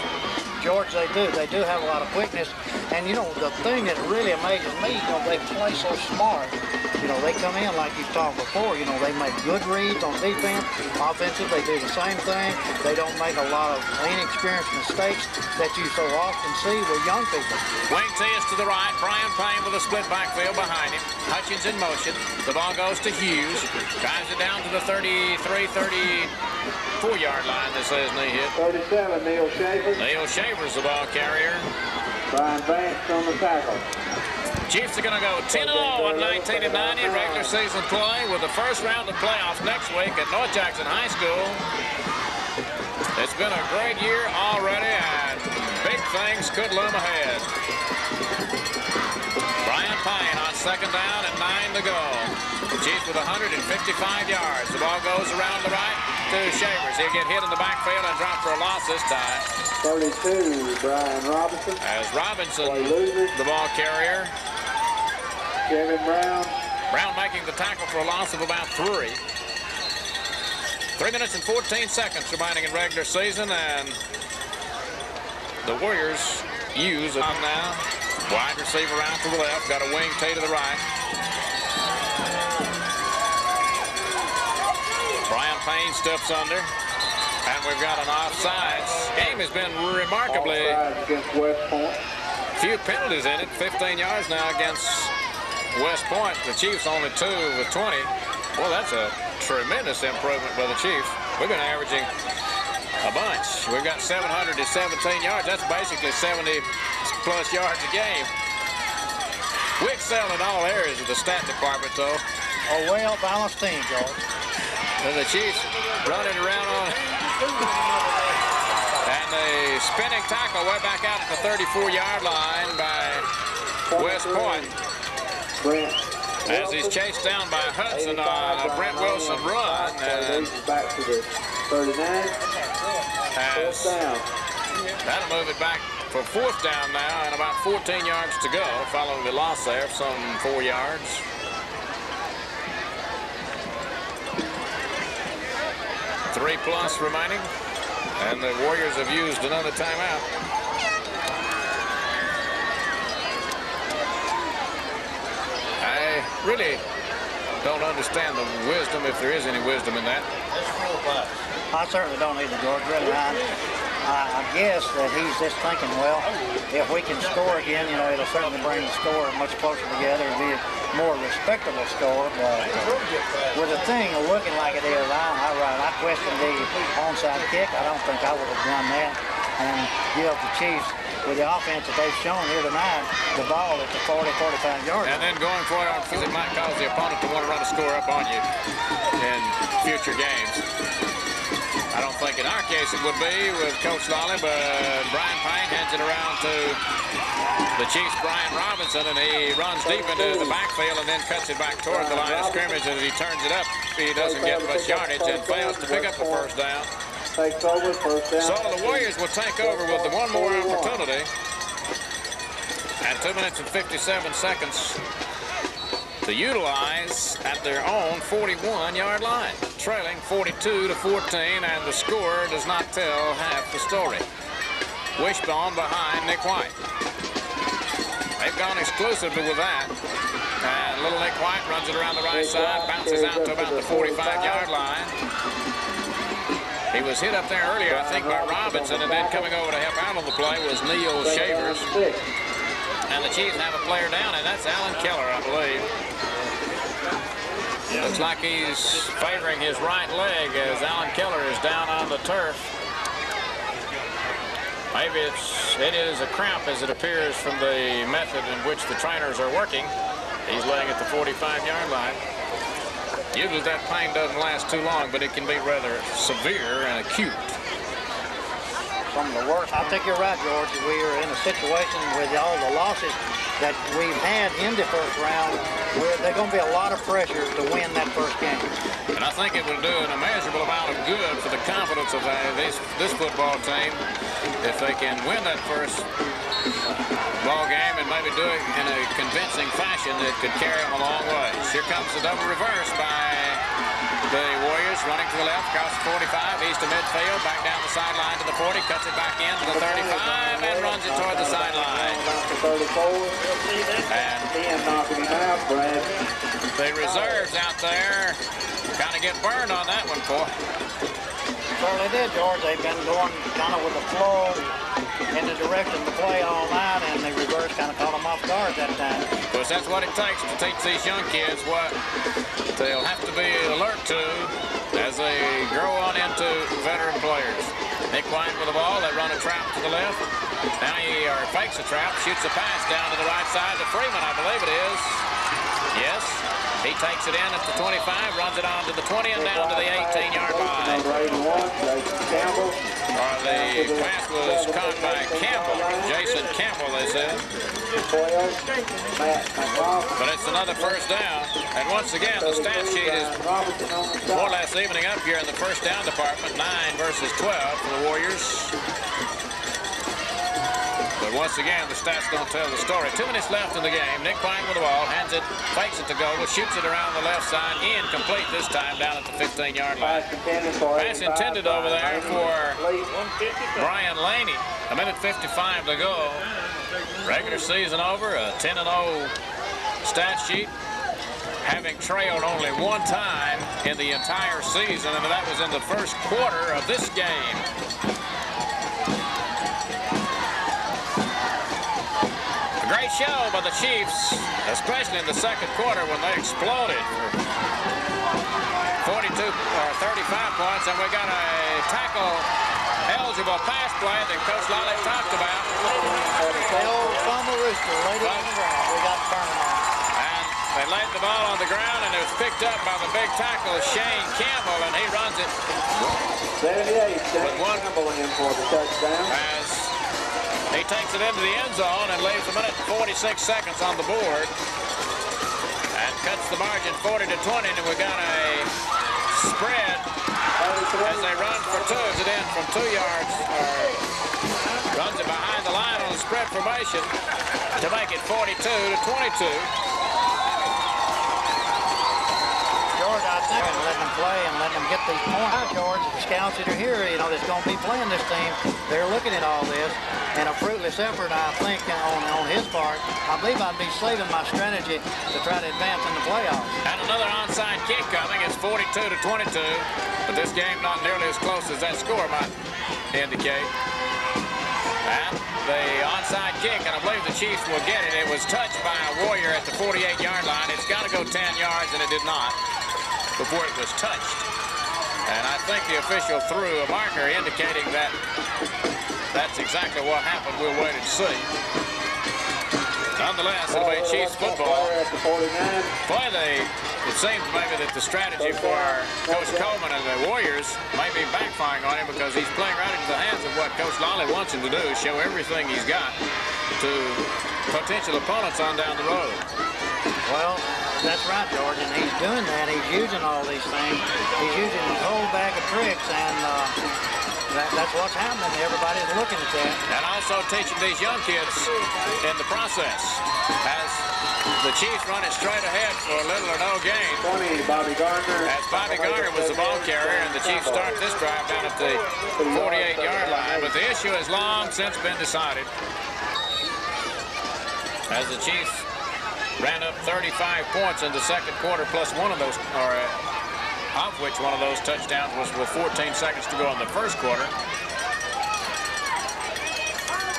George, they do have a lot of quickness. And, you know, the thing that really amazes me, you know, they play so smart. You know, they come in like you talked before. You know, they make good reads on defense. Offensive, they do the same thing. They don't make a lot of inexperienced mistakes that you so often see with young people. Wing tee is to the right. Brian Payne with a split backfield behind him. Hutchins in motion. The ball goes to Hughes. Drives it down to the 34-yard line. This says knee hit. 37, Neil Schaefer. Neil Schaefer's the ball carrier. Brian Vance on the tackle. Chiefs are going to go 10-0 on 1990 regular season play with the first round of playoffs next week at North Jackson High School. It's been a great year already, and big things could loom ahead. Brian Payne on second down and 9 to go. Chiefs with 155 yards. The ball goes around the right to Shavers. He'll get hit in the backfield and drop for a loss this time. 32, Brian Robinson. As Robinson, the ball carrier. Kevin Brown. Brown making the tackle for a loss of about 3. 3 minutes and 14 seconds remaining in regular season, and the Warriors use it now. Wide receiver out to the left, got a wing tee to the right. Brian Payne steps under, and we've got an offsides. Game has been remarkably Against West Point. few penalties in it. 15 yards now against West Point. The Chiefs only 2 with 20. Well, that's a tremendous improvement by the Chiefs. We've been averaging a bunch. We've got 717 yards. That's basically 70-plus yards a game. We excel in all areas of the stat department, though. A well-balanced team, George. And the Chiefs running around on and a spinning tackle way back out at the 34-yard line by West Point. Brent. As he's chased down by Hudson on a Brent Wilson run. And back to the 39. as Down. that'll move it back for 4th down now, and about 14 yards to go following the loss there of some 4 yards. Three plus remaining, and the Warriors have used another timeout. I really don't understand the wisdom, if there is any wisdom in that. I certainly don't either, George. Really, I guess that he's just thinking, well, if we can score again, you know, it'll certainly bring the score much closer together and be a more respectable score. But with the thing looking like it is, I question the onside kick. I don't think I would have done that. And give the Chiefs, with the offense that they've shown here tonight, the ball at the 40-45 yard line. And then going for it on foot, it might cause the opponent to want to run a score up on you in future games. I don't think in our case it would be with Coach Lolly, but Brian Payne hands it around to the Chiefs' Brian Robinson, and he runs deep into the backfield and then cuts it back toward the line of scrimmage. As he turns it up, he doesn't get much yardage and fails to pick up the first down. Takes over, first down. So the Warriors will take over with the one more opportunity. And 2 minutes and 57 seconds to utilize at their own 41-yard line, trailing 42-14, and the score does not tell half the story. Wishbone behind Nick White. They've gone exclusive with that. And little Nick White runs it around the right side, bounces out to about the 45-yard line. He was hit up there earlier, I think, by Robinson, and then coming over to help out on the play was Neil Shavers. And the Chiefs have a player down, and that's Alan Keller, I believe. Looks like he's favoring his right leg as Alan Keller is down on the turf. Maybe it is a cramp as it appears from the method in which the trainers are working. He's laying at the 45-yard line. Usually that pain doesn't last too long, but it can be rather severe and acute. Some of the worst. I think you're right, George. We are in a situation with all the losses that we've had in the first round where there's going to be a lot of pressure to win that first game. And I think it will do an immeasurable amount of good for the confidence of this football team if they can win that first ball game and maybe do it in a convincing fashion that could carry them a long way. Here comes the double reverse by The Warriors running to the left, across the 45, east of midfield, back down the sideline to the 40, cuts it back in to the 35, and runs it toward the sideline. And the reserves out there kind of get burned on that one, boy. Well, they did, George. They've been going kind of with the flow in the direction to play all night, and the reverse kind of caught them off guard that time. Because that's what it takes to teach these young kids what they'll have to be alert to as they grow on into veteran players. Nick White with the ball. They run a trap to the left. Now he fakes a trap, shoots a pass down to the right side to Freeman, I believe it is. Yes. He takes it in at the 25, runs it on to the 20, and down to the 18-yard line. The pass was caught by Campbell, Jason Campbell, they said. But it's another first down. And once again, the stat sheet is more or less evening up here in the first down department, 9 versus 12 for the Warriors. But once again, the stats don't tell the story. 2 minutes left in the game. Nick White with the ball, hands it, fakes it to go, shoots it around the left side, incomplete this time down at the 15-yard line. Pass intended over there for Brian Laney. 1:55 to go. Regular season over, a 10-0 stat sheet. Having trailed only one time in the entire season, and that was in the first quarter of this game. Great show by the Chiefs, especially in the second quarter when they exploded for 42 or 35 points, and we got a tackle-eligible pass play that Coach Lally talked about. The old fumble rooster laid it on the ground. We got burned on. And they laid the ball on the ground, and it was picked up by the big tackle, Shane Campbell, and he runs it. 78, Shane Campbell in for the touchdown. As he takes it into the end zone and leaves 1:46 on the board and cuts the margin 40 to 20, and we got a spread as they run for 2. It in from 2 yards, or runs it behind the line on the spread formation to make it 42 to 22. George, I think letting them play and letting them get these points. Now, George, the scouts that are here, you know, that's going to be playing this team, they're looking at all this. And a fruitless effort, I think, on his part. I believe I'd be saving my strategy to try to advance in the playoffs. And another onside kick coming. It's 42 to 22. But this game not nearly as close as that score might indicate. And the onside kick, and I believe the Chiefs will get it. It was touched by a Warrior at the 48-yard line. It's got to go 10 yards, and it did not before it was touched. And I think the official threw a marker indicating that that's exactly what happened. We'll wait and see. Nonetheless, it'll be Chiefs football. Boy, it seems maybe that the strategy for Coach Coleman and the Warriors may be backfiring on him, because he's playing right into the hands of what Coach Lally wants him to do, show everything he's got to potential opponents on down the road. Well, that's right, George, and he's doing that. He's using all these things. He's using his whole bag of tricks, and that's what's happening. Everybody's looking at that. And also teaching these young kids in the process. As the Chiefs run it straight ahead for little or no gain. 20, Bobby Gardner. As Bobby Gardner was the ball carrier, and the Chiefs start this drive down at the 48-yard line. But the issue has long since been decided. As the Chiefs ran up 35 points in the second quarter, plus one of those, or of which one of those touchdowns was with 14 seconds to go in the first quarter.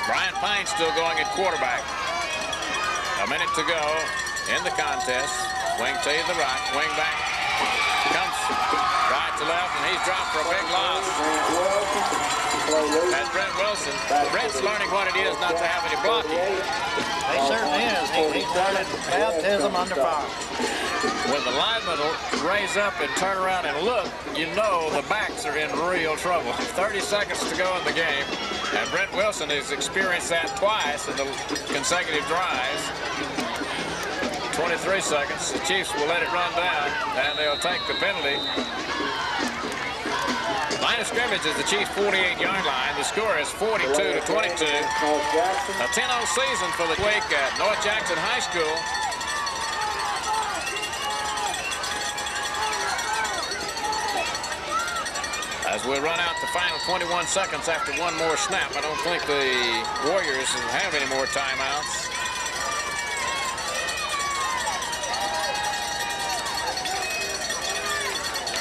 Brian Payne still going at quarterback. A minute to go in the contest. Wing to the right, wing back. Comes right to left, and he's dropped for a big loss. That's Brent Wilson. Brent's learning what it is not to have any blocking. He certainly is. He's learning baptism under fire. When the linemen raise up and turn around and look, you know the backs are in real trouble. 30 seconds to go in the game, and Brent Wilson has experienced that twice in the consecutive drives. 23 seconds. The Chiefs will let it run down, and they'll take the penalty. Line of scrimmage is the Chiefs' 48-yard line. The score is 42 to 22. A 10-0 season for the week at North Jackson High School. As we run out the final 21 seconds after one more snap. I don't think the Warriors have any more timeouts.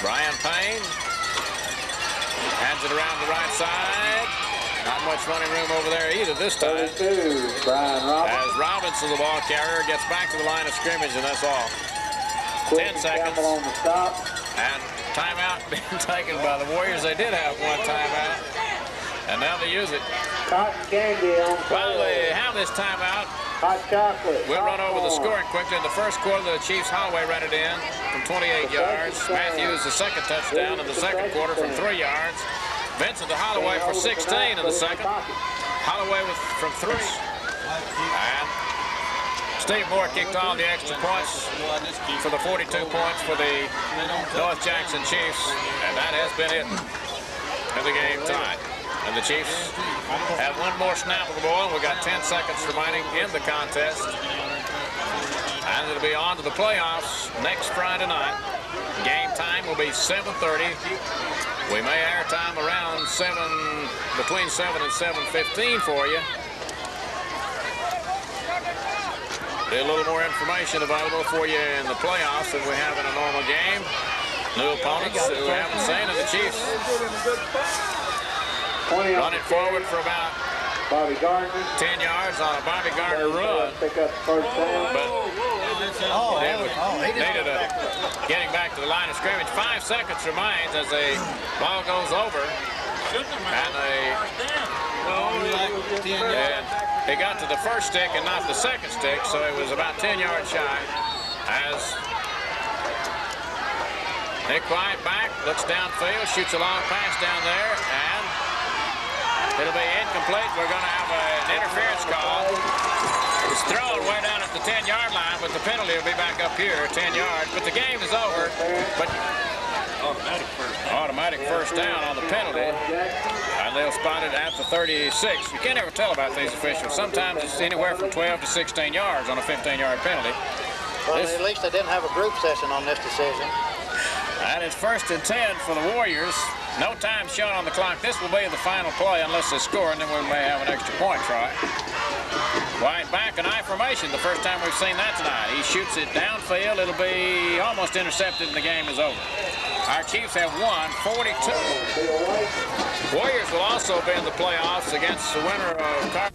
Brian Payne hands it around the right side. Not much running room over there either this time. Brian Robinson. As Robinson, the ball carrier, gets back to the line of scrimmage, and that's all. 10 seconds. On the stop. And timeout being taken by the Warriors. They did have one timeout, and now they use it. Cotton candy on the While they have this timeout, hot chocolate. we'll run over the scoring quickly. In the first quarter, the Chiefs Holloway ran it in from 28 yards. Matthews, the second touchdown in the second quarter from 3 yards. Vincent to Holloway for 16 in the second. Holloway from 3. And Steve Moore kicked all the extra points for the 42 points for the North Jackson Chiefs. And that has been it for the game tonight. And the Chiefs have one more snap of the ball. We've got 10 seconds remaining in the contest. And it'll be on to the playoffs next Friday night. Game time will be 7:30. We may air time around between 7 and 7:15 for you. Be a little more information available for you in the playoffs than we have in a normal game. New opponents who we haven't seen, and the Chiefs run it forward for about Bobby Gardner. 10 yards on a Bobby Gardner run. Pick up first down. But then we needed getting back to the line of scrimmage. 5 seconds remains as the ball goes over. And he got to the first stick and not the second stick, so it was about 10 yards shy. As Nick White back, looks downfield, shoots a long pass down there, and it'll be incomplete. We're going to have an interference call. It's thrown way down at the 10-yard line, but the penalty will be back up here, 10 yards. But the game is over. But automatic first down on the penalty. And they'll spot it at the 36. You can't ever tell about these officials. Sometimes it's anywhere from 12 to 16 yards on a 15-yard penalty. Well, at least they didn't have a group session on this decision. And it's 1st and 10 for the Warriors. No time shown on the clock. This will be the final play unless they score, and then we may have an extra point try. White back in I formation. The first time we've seen that tonight. He shoots it downfield. It'll be almost intercepted, and the game is over. Our Chiefs have won 42. Warriors will also be in the playoffs against the winner of